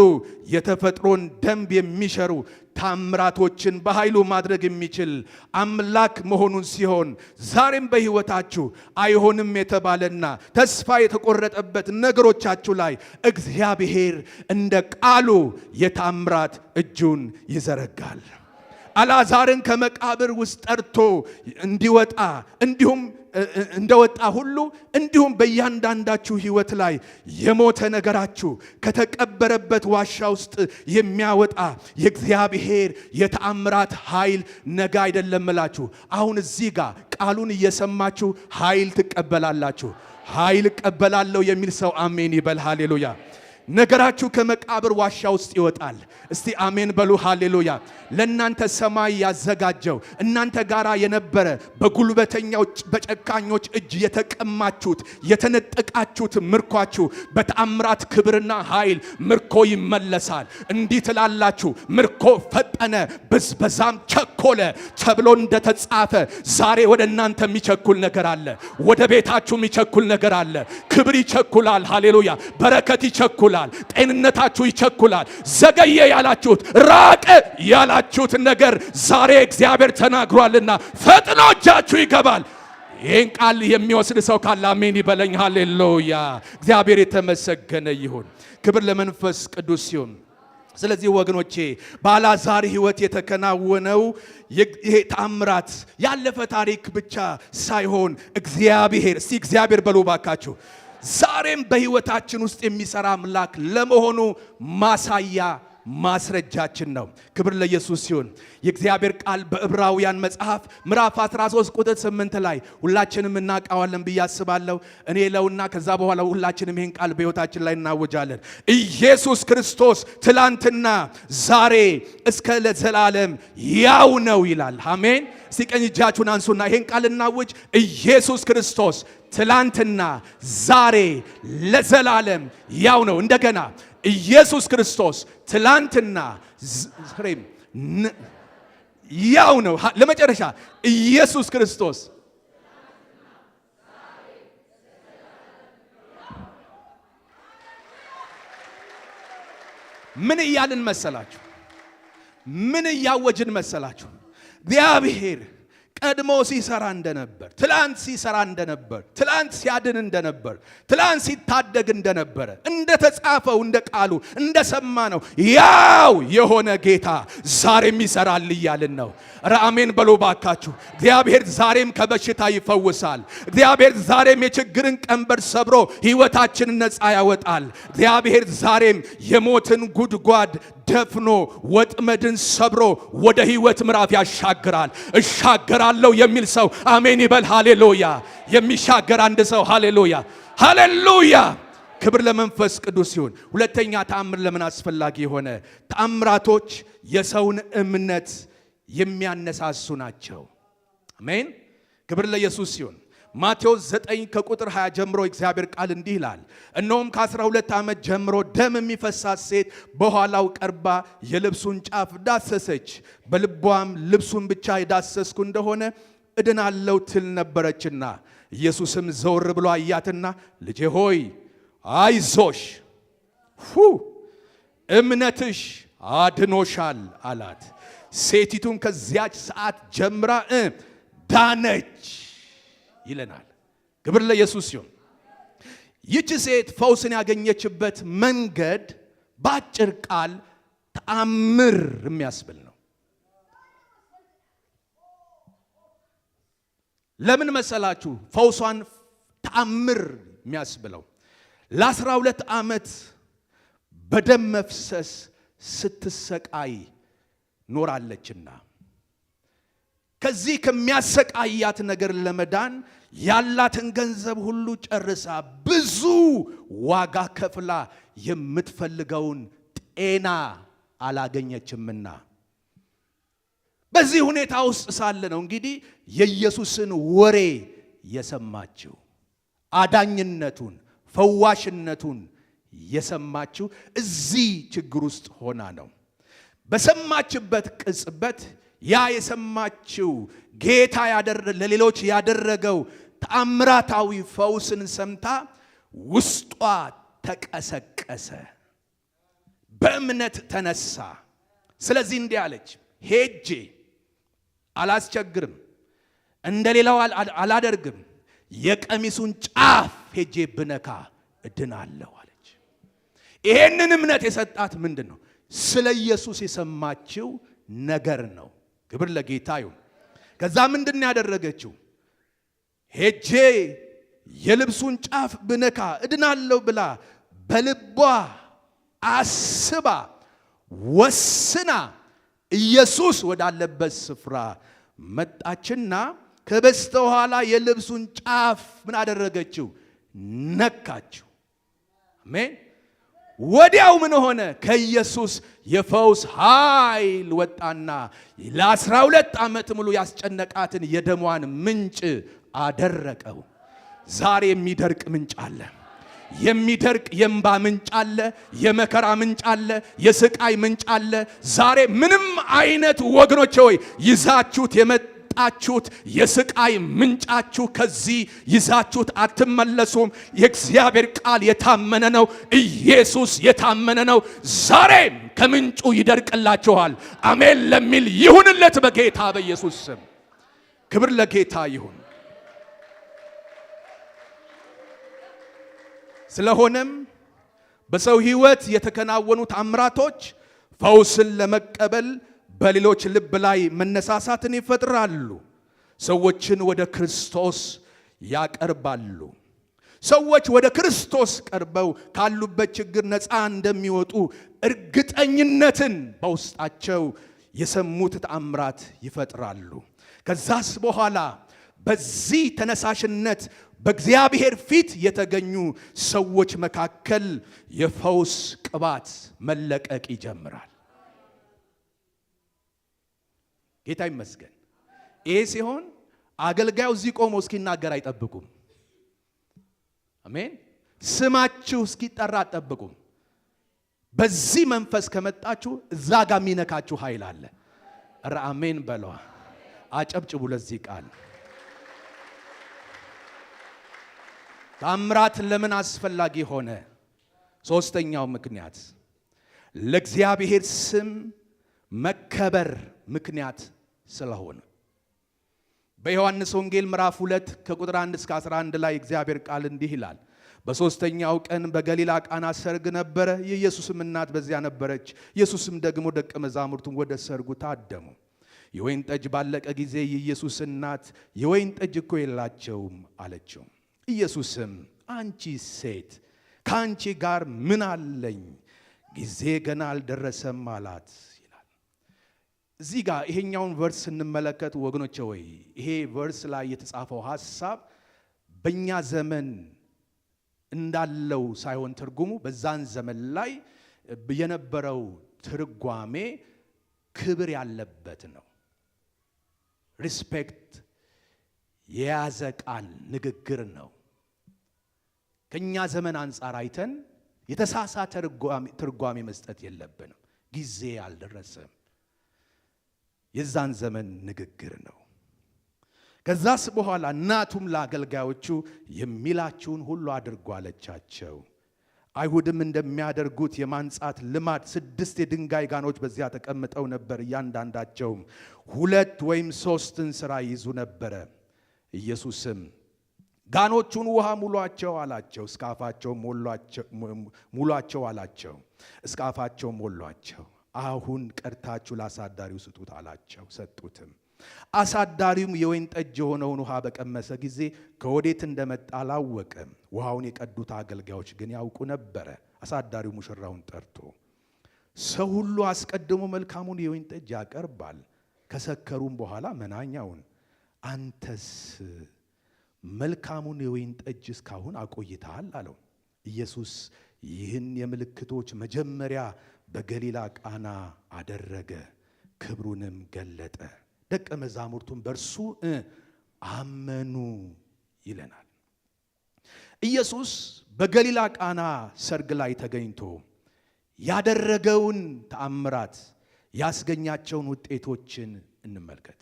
የተፈጥሮን ደንብ የሚሸሩ ታምራቶችን በኃይሉ ማድረግ የሚችል አምላክ መሆኑን ሲሆን ዛሬም በሕይወታችሁ አይሆንም የተባለና ተስፋ የተቆረጠበት ነገሮቻችሁ ላይ እግዚአብሔር እንደ ቃሉ የታምራት እጁን ይዘረጋል። አልዓዛርን ከመቃብር ውስጥ ጠርቶ እንዲወጣ እንዲሁም እንደወጣ ሁሉ እንዲሁም በእያንዳንዳችሁ ሕይወት ላይ የሞተ ነገራችሁ ከተቀበረበት ዋሻ ውስጥ የሚያወጣ የእግዚአብሔር የተአምራት ኃይል ነገ አይደለም እላችሁ። አሁን እዚህ ጋር ቃሉን እየሰማችሁ ኃይል ትቀበላላችሁ። ኃይል እቀበላለሁ የሚል ሰው አሜን ይበል። ሃሌሉያ። ነገራችሁ ከመቃብር ዋሻ ውስጥ ይወጣል። እስቲ አሜን በሉ። ሃሌሉያ። ለእናንተ ሰማይ ያዘጋጀው እናንተ ጋራ የነበረ በጉልበተኛው በጨካኞች እጅ የተቀማችሁት የተነጠቃችሁት ምርኳችሁ በተአምራት ክብርና ኃይል ምርኮ ይመለሳል። እንዲህ ትላላችሁ፣ ምርኮ ፈጠነ ብዝበዛም ቸኮለ ተብሎ እንደተጻፈ ዛሬ ወደ እናንተ የሚቸኩል ነገር አለ። ወደ ቤታችሁ የሚቸኩል ነገር አለ። ክብር ይቸኩላል። ሃሌሉያ። በረከት ይቸኩላል። ጤንነታችሁ ይቸኩላል። ዘገየ ያላችሁት ራቀ ያላችሁት ነገር ዛሬ እግዚአብሔር ተናግሯልና ፈጥኖ እጃችሁ ይገባል። ይህን ቃል የሚወስድ ሰው ካለ አሜን ይበለኝ። ሃሌሉያ። እግዚአብሔር የተመሰገነ ይሁን። ክብር ለመንፈስ ቅዱስ ይሁን። ስለዚህ ወገኖቼ በአልዓዛር ሕይወት የተከናወነው ይሄ ተአምራት ያለፈ ታሪክ ብቻ ሳይሆን እግዚአብሔር እስቲ እግዚአብሔር በሉ ባካችሁ ዛሬም በሕይወታችን ውስጥ የሚሰራ አምላክ ለመሆኑ ማሳያ ማስረጃችን ነው። ክብር ለኢየሱስ ሲሆን የእግዚአብሔር ቃል በዕብራውያን መጽሐፍ ምዕራፍ 13 ቁጥር 8 ላይ ሁላችንም እናውቀዋለን ብዬ አስባለሁ። እኔ ለውና ከዛ በኋላ ሁላችንም ይህን ቃል በሕይወታችን ላይ እናውጃለን። ኢየሱስ ክርስቶስ ትላንትና ዛሬ እስከ ለዘላለም ያው ነው ይላል። አሜን። እስቲ ቀኝ እጃችሁን አንሱና ይህን ቃል እናውጅ። ኢየሱስ ክርስቶስ ትላንትና ዛሬ ለዘላለም ያው ነው። እንደገና ኢየሱስ ክርስቶስ ትላንትና ያው ነው። ለመጨረሻ ኢየሱስ ክርስቶስ ምን እያልን መሰላችሁ? ምን እያወጅን መሰላችሁ? እግዚአብሔር ቀድሞ ሲሰራ እንደነበር፣ ትላንት ሲሰራ እንደነበር፣ ትላንት ሲያድን እንደነበር፣ ትላንት ሲታደግ እንደነበረ እንደተጻፈው እንደ ቃሉ እንደሰማነው ያው የሆነ ጌታ ዛሬም ይሰራል እያልን ነው። አሜን በሉ ባካችሁ። እግዚአብሔር ዛሬም ከበሽታ ይፈውሳል። እግዚአብሔር ዛሬም የችግርን ቀንበር ሰብሮ ሕይወታችንን ነፃ ያወጣል። እግዚአብሔር ዛሬም የሞትን ጉድጓድ ደፍኖ ወጥመድን ሰብሮ ወደ ሕይወት ምዕራፍ ያሻግራል። እሻገራለሁ የሚል ሰው አሜን ይበል። ሃሌሉያ! የሚሻገር አንድ ሰው ሃሌሉያ፣ ሃሌሉያ! ክብር ለመንፈስ ቅዱስ ይሁን። ሁለተኛ ተአምር ለምን አስፈላጊ ሆነ? ተአምራቶች የሰውን እምነት የሚያነሳሱ ናቸው። አሜን። ክብር ለኢየሱስ ይሁን። ማቴዎስ 9 ከቁጥር 20 ጀምሮ እግዚአብሔር ቃል እንዲህ ይላል። እነሆም ከ12 ዓመት ጀምሮ ደም የሚፈሳት ሴት በኋላው ቀርባ የልብሱን ጫፍ ዳሰሰች። በልቧም ልብሱን ብቻ የዳሰስኩ እንደሆነ እድናለሁ ትል ነበረችና፣ ኢየሱስም ዘወር ብሎ አያትና ልጄ ሆይ አይዞሽ፣ እምነትሽ አድኖሻል አላት። ሴቲቱም ከዚያች ሰዓት ጀምራ ዳነች ይለናል። ክብር ለኢየሱስ ይሁን። ይህች ሴት ፈውስን ያገኘችበት መንገድ በአጭር ቃል ተአምር የሚያስብል ነው። ለምን መሰላችሁ ፈውሷን ተአምር የሚያስብለው? ለ12 ዓመት በደም መፍሰስ ስትሰቃይ ኖራለችና ከዚህ ከሚያሰቃያት ነገር ለመዳን ያላትን ገንዘብ ሁሉ ጨርሳ ብዙ ዋጋ ከፍላ የምትፈልገውን ጤና አላገኘችምና በዚህ ሁኔታ ውስጥ ሳለ ነው እንግዲህ የኢየሱስን ወሬ የሰማችው። አዳኝነቱን፣ ፈዋሽነቱን የሰማችው እዚህ ችግር ውስጥ ሆና ነው። በሰማችበት ቅጽበት ያ የሰማችው ጌታ ለሌሎች ያደረገው ተአምራታዊ ፈውስን ሰምታ ውስጧ ተቀሰቀሰ፣ በእምነት ተነሳ። ስለዚህ እንዲህ አለች፣ ሄጄ አላስቸግርም፣ እንደሌላው አላደርግም፣ የቀሚሱን ጫፍ ሄጄ ብነካ እድናለሁ አለች። ይሄንን እምነት የሰጣት ምንድን ነው? ስለ ኢየሱስ የሰማችው ነገር ነው። ክብር ለጌታ ይሁን። ከዛ ምንድን ያደረገችው? ሄጄ የልብሱን ጫፍ ብነካ እድናለሁ ብላ በልቧ አስባ ወስና ኢየሱስ ወዳለበት ስፍራ መጣችና ከበስተኋላ የልብሱን ጫፍ ምን አደረገችው? ነካችው። አሜን። ወዲያው ምን ሆነ? ከኢየሱስ የፈውስ ኃይል ወጣና ለ12 ዓመት ሙሉ ያስጨነቃትን የደሟን ምንጭ አደረቀው። ዛሬ የሚደርቅ ምንጭ አለ። የሚደርቅ የእንባ ምንጭ አለ። የመከራ ምንጭ አለ። የስቃይ ምንጭ አለ። ዛሬ ምንም አይነት ወገኖች ሆይ ይዛችሁት የመጣችሁት የስቃይ ምንጫችሁ ከዚህ ይዛችሁት አትመለሱም። የእግዚአብሔር ቃል የታመነ ነው። ኢየሱስ የታመነ ነው። ዛሬም ከምንጩ ይደርቅላችኋል። አሜን ለሚል ይሁንለት በጌታ በኢየሱስ ስም። ክብር ለጌታ ይሁን። ስለሆነም በሰው ሕይወት የተከናወኑ ተአምራቶች ፈውስን ለመቀበል በሌሎች ልብ ላይ መነሳሳትን ይፈጥራሉ። ሰዎችን ወደ ክርስቶስ ያቀርባሉ። ሰዎች ወደ ክርስቶስ ቀርበው ካሉበት ችግር ነፃ እንደሚወጡ እርግጠኝነትን በውስጣቸው የሰሙት ተአምራት ይፈጥራሉ። ከዛስ በኋላ በዚህ ተነሳሽነት በእግዚአብሔር ፊት የተገኙ ሰዎች መካከል የፈውስ ቅባት መለቀቅ ይጀምራል። ጌታ ይመስገን። ይሄ ሲሆን አገልጋዩ እዚህ ቆሞ እስኪናገር አይጠብቁም። አሜን። ስማችሁ እስኪጠራ አትጠብቁም። በዚህ መንፈስ ከመጣችሁ እዛ ጋር የሚነካችሁ ኃይል አለ። ኧረ አሜን በለዋ። አጨብጭቡ ለዚህ ቃል። ተአምራት ለምን አስፈላጊ ሆነ? ሶስተኛው ምክንያት ለእግዚአብሔር ስም መከበር ምክንያት ስለሆነ። በዮሐንስ ወንጌል ምዕራፍ 2 ከቁጥር 1 እስከ 11 ላይ እግዚአብሔር ቃል እንዲህ ይላል። በሶስተኛው ቀን በገሊላ ቃና ሰርግ ነበረ። የኢየሱስም እናት በዚያ ነበረች። ኢየሱስም ደግሞ ደቀ መዛሙርቱን ወደ ሰርጉ ታደሙ። የወይን ጠጅ ባለቀ ጊዜ የኢየሱስ እናት የወይን ጠጅ እኮ የላቸውም አለችው። ኢየሱስም አንቺ ሴት ከአንቺ ጋር ምን አለኝ? ጊዜ ገና አልደረሰም አላት ይላል። እዚህ ጋር ይሄኛውን ቨርስ ስንመለከት ወገኖቼ ወይ ይሄ ቨርስ ላይ የተጻፈው ሐሳብ በእኛ ዘመን እንዳለው ሳይሆን ትርጉሙ በዛን ዘመን ላይ የነበረው ትርጓሜ ክብር ያለበት ነው። ሪስፔክት የያዘ ቃል ንግግር ነው። ከኛ ዘመን አንጻር አይተን የተሳሳተ ትርጓሜ መስጠት የለብንም። ጊዜ አልደረሰም የዛን ዘመን ንግግር ነው። ከዛስ በኋላ እናቱም ለአገልጋዮቹ የሚላችሁን ሁሉ አድርጉ አለቻቸው። አይሁድም እንደሚያደርጉት የማንጻት ልማድ 6 የድንጋይ ጋኖች በዚያ ተቀምጠው ነበር። እያንዳንዳቸውም 2 ወይም 3 እንስራ ይዙ ነበረ። ኢየሱስም ጋኖቹን ውሃ ሙሏቸው አላቸው። እስከ አፋቸው ሙሏቸው አላቸው። እስከ አፋቸው ሞሏቸው። አሁን ቀድታችሁ ለአሳዳሪው ስጡት አላቸው። ሰጡትም። አሳዳሪውም የወይን ጠጅ የሆነውን ውሃ በቀመሰ ጊዜ ከወዴት እንደመጣ አላወቀም። ውሃውን የቀዱት አገልጋዮች ግን ያውቁ ነበረ። አሳዳሪው ሙሽራውን ጠርቶ ሰው ሁሉ አስቀድሞ መልካሙን የወይን ጠጅ ያቀርባል፣ ከሰከሩም በኋላ መናኛውን። አንተስ መልካሙን የወይን ጠጅ እስካሁን አቆይተሃል አለው። ኢየሱስ ይህን የምልክቶች መጀመሪያ በገሊላ ቃና አደረገ፣ ክብሩንም ገለጠ። ደቀ መዛሙርቱም በእርሱ አመኑ ይለናል። ኢየሱስ በገሊላ ቃና ሰርግ ላይ ተገኝቶ ያደረገውን ተአምራት ያስገኛቸውን ውጤቶችን እንመልከት።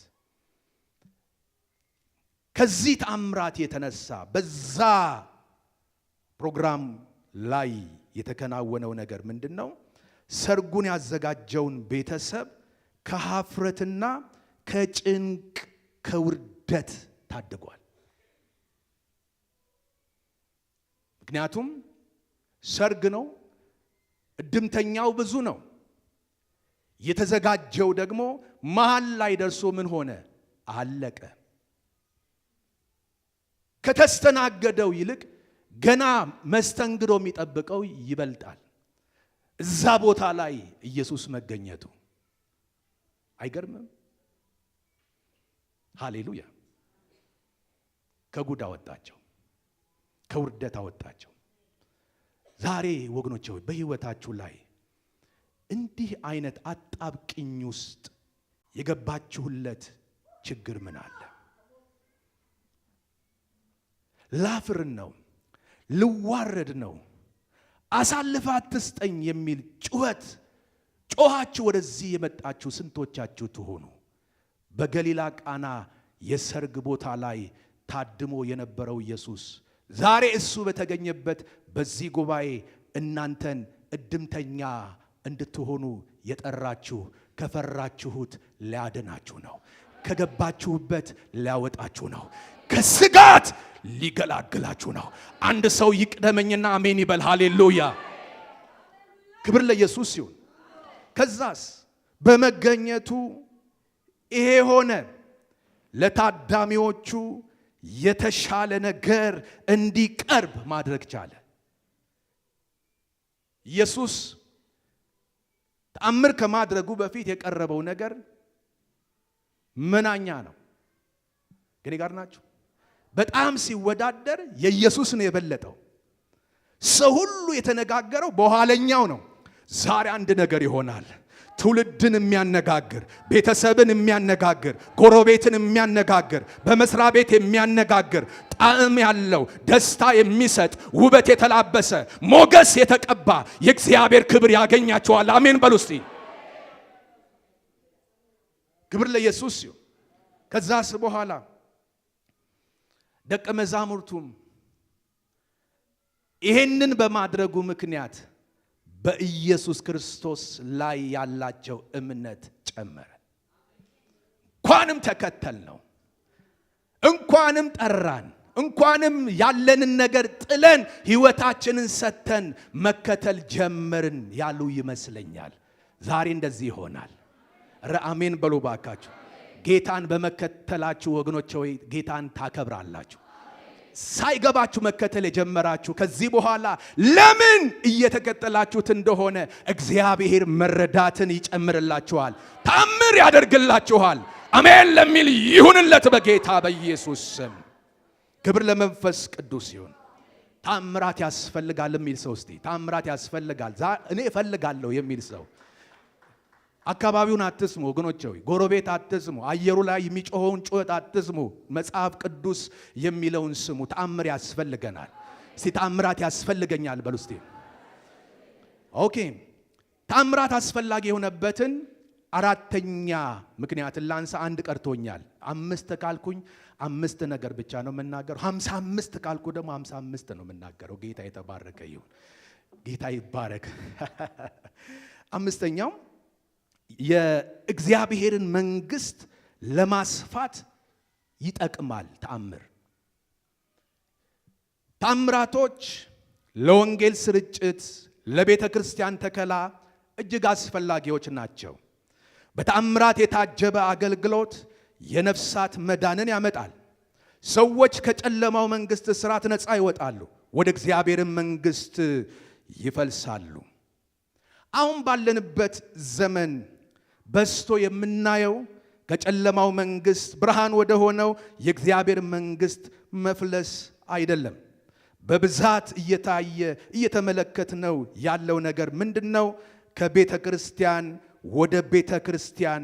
ከዚህ ተአምራት የተነሳ በዛ ፕሮግራም ላይ የተከናወነው ነገር ምንድነው? ሰርጉን ያዘጋጀውን ቤተሰብ ከሀፍረትና ከጭንቅ ከውርደት ታድጓል። ምክንያቱም ሰርግ ነው፣ እድምተኛው ብዙ ነው። የተዘጋጀው ደግሞ መሃል ላይ ደርሶ ምን ሆነ? አለቀ። ከተስተናገደው ይልቅ ገና መስተንግዶ የሚጠብቀው ይበልጣል። እዛ ቦታ ላይ ኢየሱስ መገኘቱ አይገርምም? ሃሌሉያ! ከጉድ አወጣቸው፣ ከውርደት አወጣቸው። ዛሬ ወገኖቼ ሆይ በሕይወታችሁ ላይ እንዲህ አይነት አጣብቅኝ ውስጥ የገባችሁለት ችግር ምን አለ? ላፍርን ነው፣ ልዋረድ ነው፣ አሳልፈ አትስጠኝ የሚል ጩኸት ጮኻችሁ ወደዚህ የመጣችሁ ስንቶቻችሁ ትሆኑ? በገሊላ ቃና የሰርግ ቦታ ላይ ታድሞ የነበረው ኢየሱስ ዛሬ እሱ በተገኘበት በዚህ ጉባኤ እናንተን እድምተኛ እንድትሆኑ የጠራችሁ ከፈራችሁት ሊያድናችሁ ነው። ከገባችሁበት ሊያወጣችሁ ነው። ከስጋት ሊገላግላችሁ ነው። አንድ ሰው ይቅደመኝና አሜን ይበል። ሃሌሉያ! ክብር ለኢየሱስ ይሁን። ከዛስ በመገኘቱ ይሄ ሆነ። ለታዳሚዎቹ የተሻለ ነገር እንዲቀርብ ማድረግ ቻለ። ኢየሱስ ተአምር ከማድረጉ በፊት የቀረበው ነገር መናኛ ነው። ከኔ ጋር ናችሁ? በጣም ሲወዳደር የኢየሱስ ነው የበለጠው። ሰው ሁሉ የተነጋገረው በኋለኛው ነው። ዛሬ አንድ ነገር ይሆናል። ትውልድን የሚያነጋግር፣ ቤተሰብን የሚያነጋግር፣ ጎረቤትን የሚያነጋግር፣ በመስሪያ ቤት የሚያነጋግር፣ ጣዕም ያለው ደስታ የሚሰጥ ውበት የተላበሰ ሞገስ የተቀባ የእግዚአብሔር ክብር ያገኛቸዋል። አሜን በሉ እስቲ። ክብር ለኢየሱስ ይሁን። ከዛስ በኋላ ደቀ መዛሙርቱም ይሄንን በማድረጉ ምክንያት በኢየሱስ ክርስቶስ ላይ ያላቸው እምነት ጨመረ። እንኳንም ተከተል ነው። እንኳንም ጠራን፣ እንኳንም ያለንን ነገር ጥለን ሕይወታችንን ሰተን መከተል ጀመርን ያሉ ይመስለኛል። ዛሬ እንደዚህ ይሆናል። አሜን በሉ ባካችሁ። ጌታን በመከተላችሁ ወገኖች ሆይ ጌታን ታከብራላችሁ። ሳይገባችሁ መከተል የጀመራችሁ ከዚህ በኋላ ለምን እየተከተላችሁት እንደሆነ እግዚአብሔር መረዳትን ይጨምርላችኋል፣ ታምር ያደርግላችኋል። አሜን ለሚል ይሁንለት በጌታ በኢየሱስ ስም። ክብር ለመንፈስ ቅዱስ ይሁን። ታምራት ያስፈልጋል የሚል ሰው እስቲ ታምራት ያስፈልጋል እኔ እፈልጋለሁ የሚል ሰው አካባቢውን አትስሙ ወገኖች ሆይ፣ ጎረቤት አትስሙ፣ አየሩ ላይ የሚጮኸውን ጩኸት አትስሙ። መጽሐፍ ቅዱስ የሚለውን ስሙ። ተአምር ያስፈልገናል። እስቲ ተአምራት ያስፈልገኛል በሉ እስቲ። ኦኬ፣ ተአምራት አስፈላጊ የሆነበትን አራተኛ ምክንያትን ላንሳ። አንድ ቀርቶኛል። 5 ካልኩኝ 5 ነገር ብቻ ነው የምናገረው። 55 ካልኩ ደግሞ 55 ነው የምናገረው። ጌታ የተባረከ ይሁን። ጌታ ይባረክ። አምስተኛው የእግዚአብሔርን መንግስት ለማስፋት ይጠቅማል። ተአምራቶች ለወንጌል ስርጭት፣ ለቤተ ክርስቲያን ተከላ እጅግ አስፈላጊዎች ናቸው። በተአምራት የታጀበ አገልግሎት የነፍሳት መዳንን ያመጣል። ሰዎች ከጨለማው መንግስት ስራት ነፃ ይወጣሉ፣ ወደ እግዚአብሔር መንግስት ይፈልሳሉ። አሁን ባለንበት ዘመን በስቶ የምናየው ከጨለማው መንግስት ብርሃን ወደ ሆነው የእግዚአብሔር መንግስት መፍለስ አይደለም። በብዛት እየተመለከትነው ያለው ነገር ምንድነው? ከቤተ ክርስቲያን ወደ ቤተ ክርስቲያን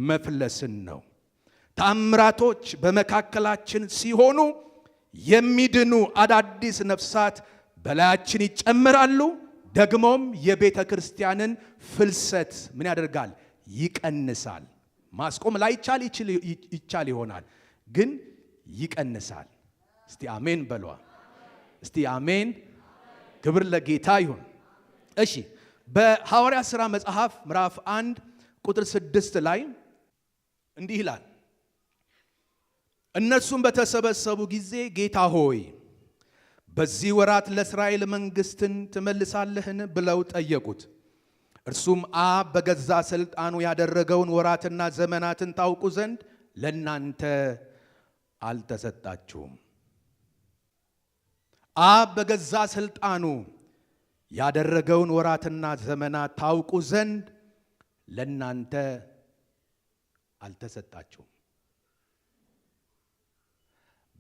መፍለስን ነው። ተአምራቶች በመካከላችን ሲሆኑ የሚድኑ አዳዲስ ነፍሳት በላያችን ይጨምራሉ። ደግሞም የቤተ ክርስቲያንን ፍልሰት ምን ያደርጋል? ይቀንሳል። ማስቆም ላይቻል ይቻል ይሆናል፣ ግን ይቀንሳል። እስቲ አሜን በሏ። እስቲ አሜን። ክብር ለጌታ ይሁን። እሺ፣ በሐዋርያ ሥራ መጽሐፍ ምዕራፍ 1 ቁጥር 6 ላይ እንዲህ ይላል፣ እነሱም በተሰበሰቡ ጊዜ ጌታ ሆይ በዚህ ወራት ለእስራኤል መንግስትን ትመልሳለህን ብለው ጠየቁት። እርሱም አብ በገዛ ስልጣኑ ያደረገውን ወራትና ዘመናትን ታውቁ ዘንድ ለእናንተ አልተሰጣችሁም። አብ በገዛ ስልጣኑ ያደረገውን ወራትና ዘመናት ታውቁ ዘንድ ለእናንተ አልተሰጣችሁም።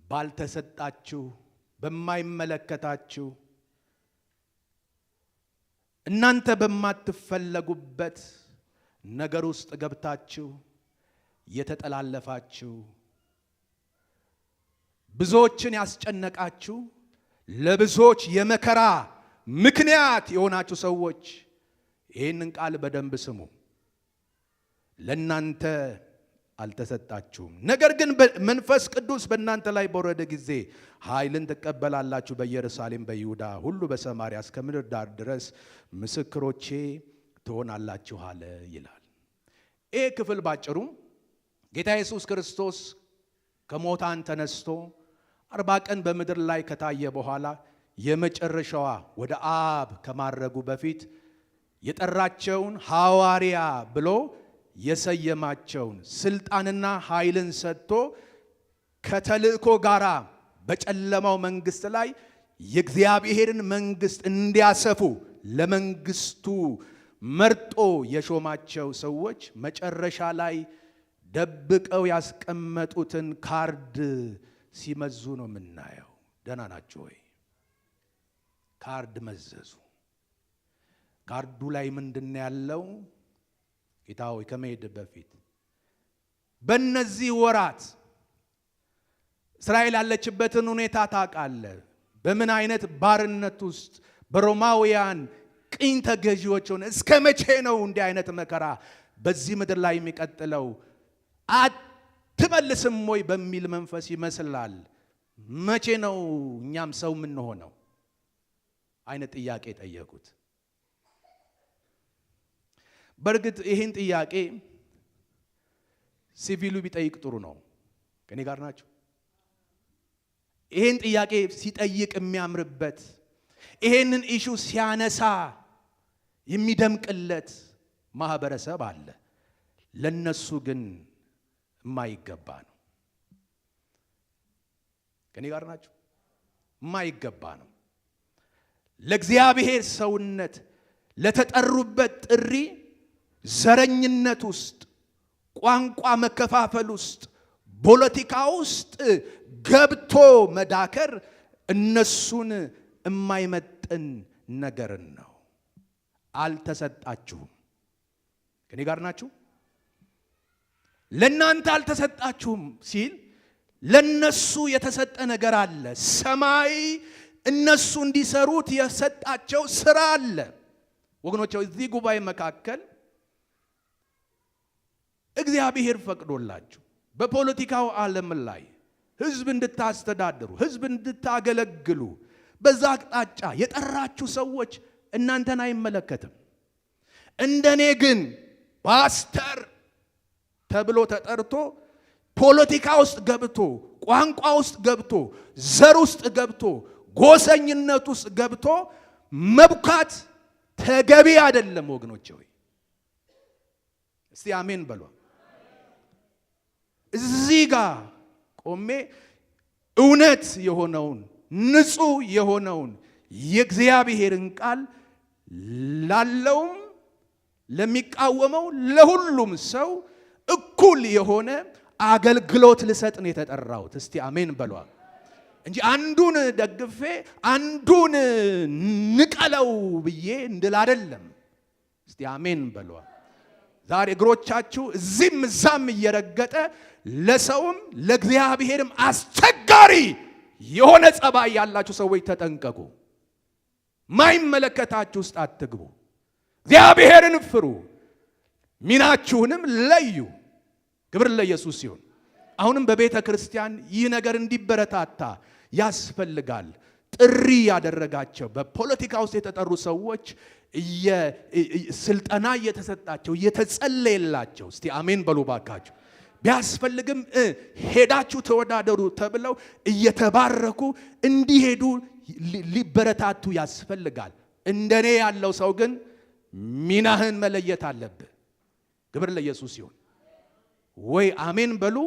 ባልተሰጣችሁ በማይመለከታችሁ እናንተ በማትፈለጉበት ነገር ውስጥ ገብታችሁ የተጠላለፋችሁ ብዙዎችን ያስጨነቃችሁ ለብዙዎች የመከራ ምክንያት የሆናችሁ ሰዎች ይህንን ቃል በደንብ ስሙ። ለእናንተ አልተሰጣችሁም። ነገር ግን መንፈስ ቅዱስ በእናንተ ላይ በወረደ ጊዜ ኃይልን ትቀበላላችሁ፣ በኢየሩሳሌም፣ በይሁዳ ሁሉ፣ በሰማርያ እስከ ምድር ዳር ድረስ ምስክሮቼ ትሆናላችሁ አለ ይላል። ይህ ክፍል ባጭሩ ጌታ ኢየሱስ ክርስቶስ ከሞታን ተነስቶ 40 ቀን በምድር ላይ ከታየ በኋላ የመጨረሻዋ ወደ አብ ከማረጉ በፊት የጠራቸውን ሐዋርያ ብሎ የሰየማቸውን ስልጣንና ኃይልን ሰጥቶ ከተልእኮ ጋራ በጨለማው መንግስት ላይ የእግዚአብሔርን መንግስት እንዲያሰፉ ለመንግስቱ መርጦ የሾማቸው ሰዎች መጨረሻ ላይ ደብቀው ያስቀመጡትን ካርድ ሲመዙ ነው የምናየው። ደህና ናችሁ ወይ? ካርድ መዘዙ። ካርዱ ላይ ምንድን ያለው? ጌታ ሆይ ከመሄድ በፊት በእነዚህ ወራት እስራኤል ያለችበትን ሁኔታ ታውቃለህ። በምን አይነት ባርነት ውስጥ በሮማውያን ቅኝ ተገዢዎች ሆነ። እስከ መቼ ነው እንዲህ አይነት መከራ በዚህ ምድር ላይ የሚቀጥለው? አትመልስም ወይ በሚል መንፈስ ይመስላል። መቼ ነው እኛም ሰው የምንሆነው አይነት ጥያቄ ጠየቁት። በእርግጥ ይህን ጥያቄ ሲቪሉ ቢጠይቅ ጥሩ ነው። ከኔ ጋር ናችሁ? ይሄን ጥያቄ ሲጠይቅ የሚያምርበት ይሄንን ኢሹ ሲያነሳ የሚደምቅለት ማህበረሰብ አለ። ለነሱ ግን የማይገባ ነው። ከኔ ጋር ናችሁ? የማይገባ ነው። ለእግዚአብሔር ሰውነት ለተጠሩበት ጥሪ ዘረኝነት ውስጥ፣ ቋንቋ መከፋፈል ውስጥ፣ ፖለቲካ ውስጥ ገብቶ መዳከር እነሱን የማይመጥን ነገርን ነው። አልተሰጣችሁም። ከኔ ጋር ናችሁ? ለናንተ አልተሰጣችሁም ሲል ለነሱ የተሰጠ ነገር አለ። ሰማይ እነሱ እንዲሰሩት የሰጣቸው ስራ አለ። ወገኖቼ እዚህ ጉባኤ መካከል እግዚአብሔር ፈቅዶላችሁ በፖለቲካው ዓለም ላይ ህዝብ እንድታስተዳድሩ፣ ህዝብ እንድታገለግሉ በዛ አቅጣጫ የጠራችሁ ሰዎች እናንተን አይመለከትም። እንደኔ ግን ፓስተር ተብሎ ተጠርቶ ፖለቲካ ውስጥ ገብቶ፣ ቋንቋ ውስጥ ገብቶ፣ ዘር ውስጥ ገብቶ፣ ጎሰኝነት ውስጥ ገብቶ መብካት ተገቢ አይደለም ወገኖቼ ሆይ። እስቲ አሜን በሉ። እዚህ ጋር ቆሜ እውነት የሆነውን ንጹህ የሆነውን የእግዚአብሔርን ቃል ላለውም ለሚቃወመው ለሁሉም ሰው እኩል የሆነ አገልግሎት ልሰጥ ነው የተጠራሁት። እስቲ አሜን በሉ እንጂ አንዱን ደግፌ አንዱን ንቀለው ብዬ እንድል አይደለም። እስቲ አሜን በሉ። ዛሬ እግሮቻችሁ እዚህም እዛም እየረገጠ ለሰውም ለእግዚአብሔርም አስቸጋሪ የሆነ ጸባይ ያላችሁ ሰዎች ተጠንቀቁ። ማይመለከታችሁ ውስጥ አትግቡ። እግዚአብሔርን ፍሩ፣ ሚናችሁንም ለዩ። ክብር ለኢየሱስ ይሁን። አሁንም በቤተ ክርስቲያን ይህ ነገር እንዲበረታታ ያስፈልጋል። ጥሪ ያደረጋቸው በፖለቲካ ውስጥ የተጠሩ ሰዎች ስልጠና እየተሰጣቸው እየተጸለየላቸው፣ እስቲ አሜን በሉ ባካችሁ። ቢያስፈልግም ሄዳችሁ ተወዳደሩ ተብለው እየተባረኩ እንዲሄዱ ሊበረታቱ ያስፈልጋል። እንደኔ ያለው ሰው ግን ሚናህን መለየት አለብህ። ክብር ለኢየሱስ ይሁን። ወይ አሜን በሉ።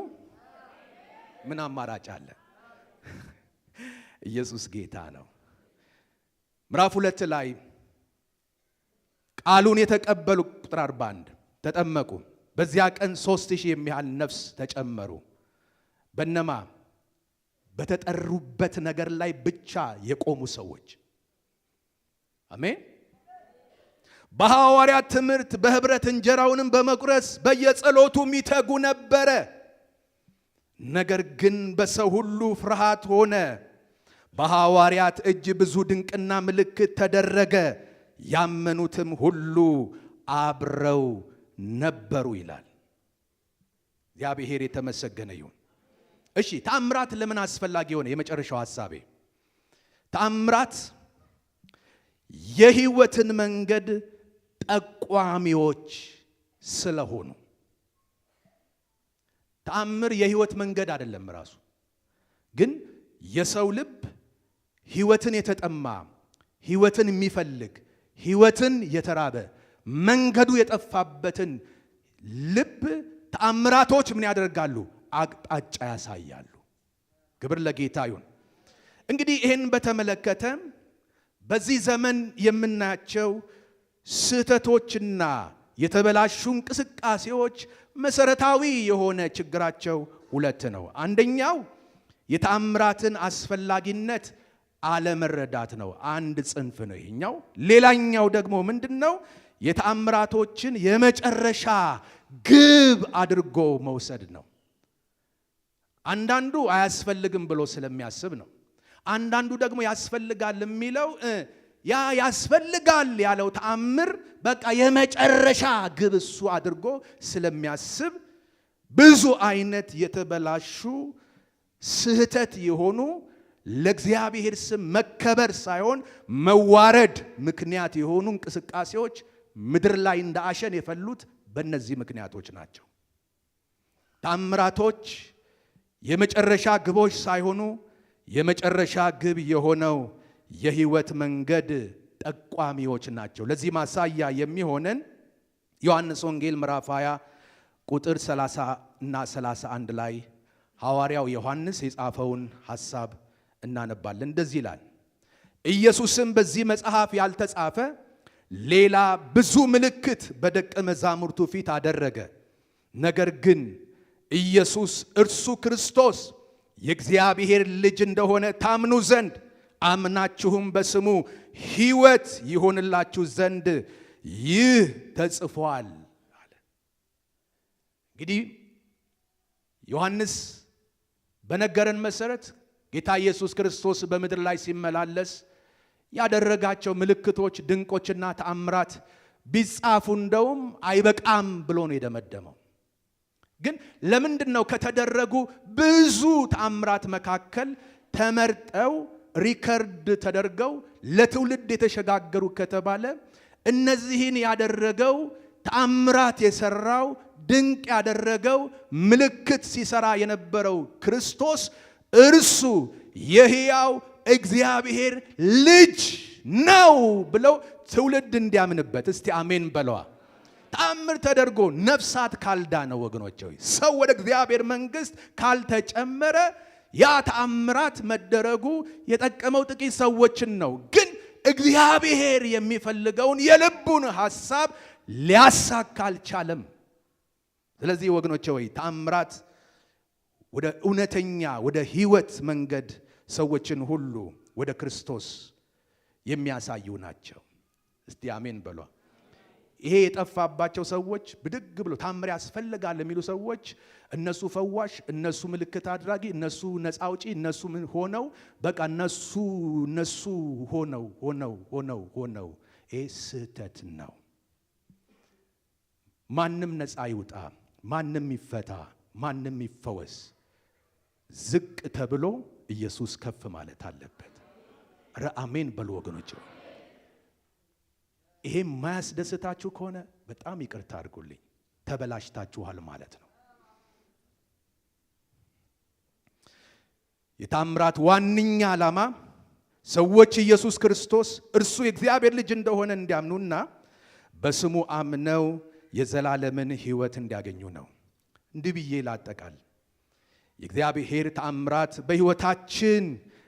ምን አማራጭ አለ? ኢየሱስ ጌታ ነው። ምዕራፍ 2 ላይ ቃሉን የተቀበሉ ቁጥር 41 ተጠመቁ። በዚያ ቀን 3000 የሚያህል ነፍስ ተጨመሩ። በነማ በተጠሩበት ነገር ላይ ብቻ የቆሙ ሰዎች። አሜን። በሐዋርያት ትምህርት በህብረት እንጀራውንም በመቁረስ በየጸሎቱ የሚተጉ ነበረ። ነገር ግን በሰው ሁሉ ፍርሃት ሆነ። በሐዋርያት እጅ ብዙ ድንቅና ምልክት ተደረገ። ያመኑትም ሁሉ አብረው ነበሩ ይላል። እግዚአብሔር የተመሰገነ ይሁን። እሺ ተአምራት ለምን አስፈላጊ ሆነ? የመጨረሻው ሐሳቤ ተአምራት የህይወትን መንገድ ጠቋሚዎች ስለሆኑ። ተአምር የህይወት መንገድ አይደለም ራሱ፣ ግን የሰው ልብ ህይወትን የተጠማ ህይወትን የሚፈልግ ህይወትን የተራበ መንገዱ የጠፋበትን ልብ ተአምራቶች ምን ያደርጋሉ? አቅጣጫ ያሳያሉ። ክብር ለጌታ ይሁን። እንግዲህ ይህን በተመለከተ በዚህ ዘመን የምናያቸው ስህተቶችና የተበላሹ እንቅስቃሴዎች መሰረታዊ የሆነ ችግራቸው 2 ነው። አንደኛው የተአምራትን አስፈላጊነት አለመረዳት ነው። አንድ ጽንፍ ነው ይሄኛው። ሌላኛው ደግሞ ምንድነው? የተአምራቶችን የመጨረሻ ግብ አድርጎ መውሰድ ነው። አንዳንዱ አያስፈልግም ብሎ ስለሚያስብ ነው። አንዳንዱ ደግሞ ያስፈልጋል የሚለው ያ ያስፈልጋል ያለው ተአምር በቃ የመጨረሻ ግብ እሱ አድርጎ ስለሚያስብ ብዙ አይነት የተበላሹ ስህተት የሆኑ ለእግዚአብሔር ስም መከበር ሳይሆን መዋረድ ምክንያት የሆኑ እንቅስቃሴዎች ምድር ላይ እንደ አሸን የፈሉት በእነዚህ ምክንያቶች ናቸው። ተአምራቶች የመጨረሻ ግቦች ሳይሆኑ የመጨረሻ ግብ የሆነው የህይወት መንገድ ጠቋሚዎች ናቸው። ለዚህ ማሳያ የሚሆነን ዮሐንስ ወንጌል ምዕራፍ 20 ቁጥር 30 እና 31 ላይ ሐዋርያው ዮሐንስ የጻፈውን ሐሳብ እናነባለን። እንደዚህ ይላል። ኢየሱስም በዚህ መጽሐፍ ያልተጻፈ ሌላ ብዙ ምልክት በደቀ መዛሙርቱ ፊት አደረገ። ነገር ግን ኢየሱስ እርሱ ክርስቶስ የእግዚአብሔር ልጅ እንደሆነ ታምኑ ዘንድ አምናችሁም በስሙ ሕይወት ይሆንላችሁ ዘንድ ይህ ተጽፏል አለ። እንግዲህ ዮሐንስ በነገረን መሰረት ጌታ ኢየሱስ ክርስቶስ በምድር ላይ ሲመላለስ ያደረጋቸው ምልክቶች፣ ድንቆችና ተአምራት ቢጻፉ እንደውም አይበቃም ብሎ ነው የደመደመው። ግን ለምንድን ነው ከተደረጉ ብዙ ተአምራት መካከል ተመርጠው ሪከርድ ተደርገው ለትውልድ የተሸጋገሩ ከተባለ እነዚህን ያደረገው ተአምራት የሰራው ድንቅ ያደረገው ምልክት ሲሰራ የነበረው ክርስቶስ እርሱ የሕያው እግዚአብሔር ልጅ ነው ብለው ትውልድ እንዲያምንበት እስቲ አሜን በለዋ። ተአምር ተደርጎ ነፍሳት ካልዳነው ወገኖች ሆይ ሰው ወደ እግዚአብሔር መንግሥት ካልተጨመረ ያ ተአምራት መደረጉ የጠቀመው ጥቂት ሰዎችን ነው። ግን እግዚአብሔር የሚፈልገውን የልቡን ሐሳብ ሊያሳካ አልቻለም። ስለዚህ ወገኖች ሆይ ተአምራት ወደ እውነተኛ ወደ ሕይወት መንገድ ሰዎችን ሁሉ ወደ ክርስቶስ የሚያሳዩ ናቸው። እስቲ አሜን በሏ። ይሄ የጠፋባቸው ሰዎች ብድግ ብሎ ታምር ያስፈልጋል የሚሉ ሰዎች እነሱ ፈዋሽ፣ እነሱ ምልክት አድራጊ፣ እነሱ ነፃ አውጪ፣ እነሱ ምን ሆነው በቃ እነሱ ሆነው ይሄ ስህተት ነው። ማንም ነፃ ይውጣ፣ ማንም ይፈታ፣ ማንም ይፈወስ። ዝቅ ተብሎ ኢየሱስ ከፍ ማለት አለበት። ኧረ አሜን በሉ ወገኖች። ይሄ የማያስደስታችሁ ከሆነ በጣም ይቅርታ አድርጉልኝ፣ ተበላሽታችኋል ማለት ነው። የታምራት ዋነኛ ዓላማ ሰዎች ኢየሱስ ክርስቶስ እርሱ የእግዚአብሔር ልጅ እንደሆነ እንዲያምኑና በስሙ አምነው የዘላለምን ሕይወት እንዲያገኙ ነው። እንዲህ ብዬ ላጠቃል። የእግዚአብሔር ተአምራት በሕይወታችን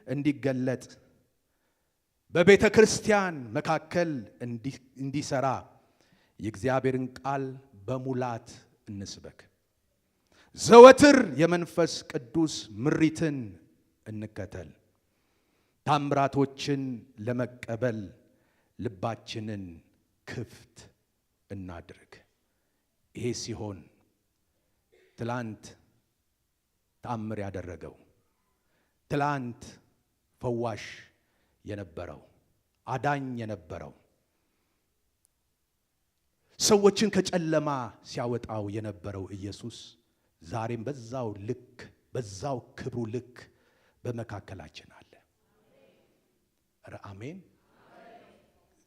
እንዲገለጥ በቤተ ክርስቲያን መካከል እንዲሰራ የእግዚአብሔርን ቃል በሙላት እንስበክ። ዘወትር የመንፈስ ቅዱስ ምሪትን እንከተል። ታምራቶችን ለመቀበል ልባችንን ክፍት እናድርግ። ይሄ ሲሆን ትላንት ተአምር ያደረገው፣ ትላንት ፈዋሽ የነበረው፣ አዳኝ የነበረው፣ ሰዎችን ከጨለማ ሲያወጣው የነበረው ኢየሱስ ዛሬም በዛው ልክ በዛው ክብሩ ልክ በመካከላችን አለ። ኧረ አሜን።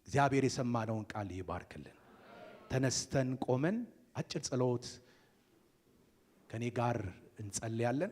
እግዚአብሔር የሰማነውን ቃል ይባርክልን። ተነስተን ቆመን አጭር ጸሎት ከኔ ጋር እንጸልያለን።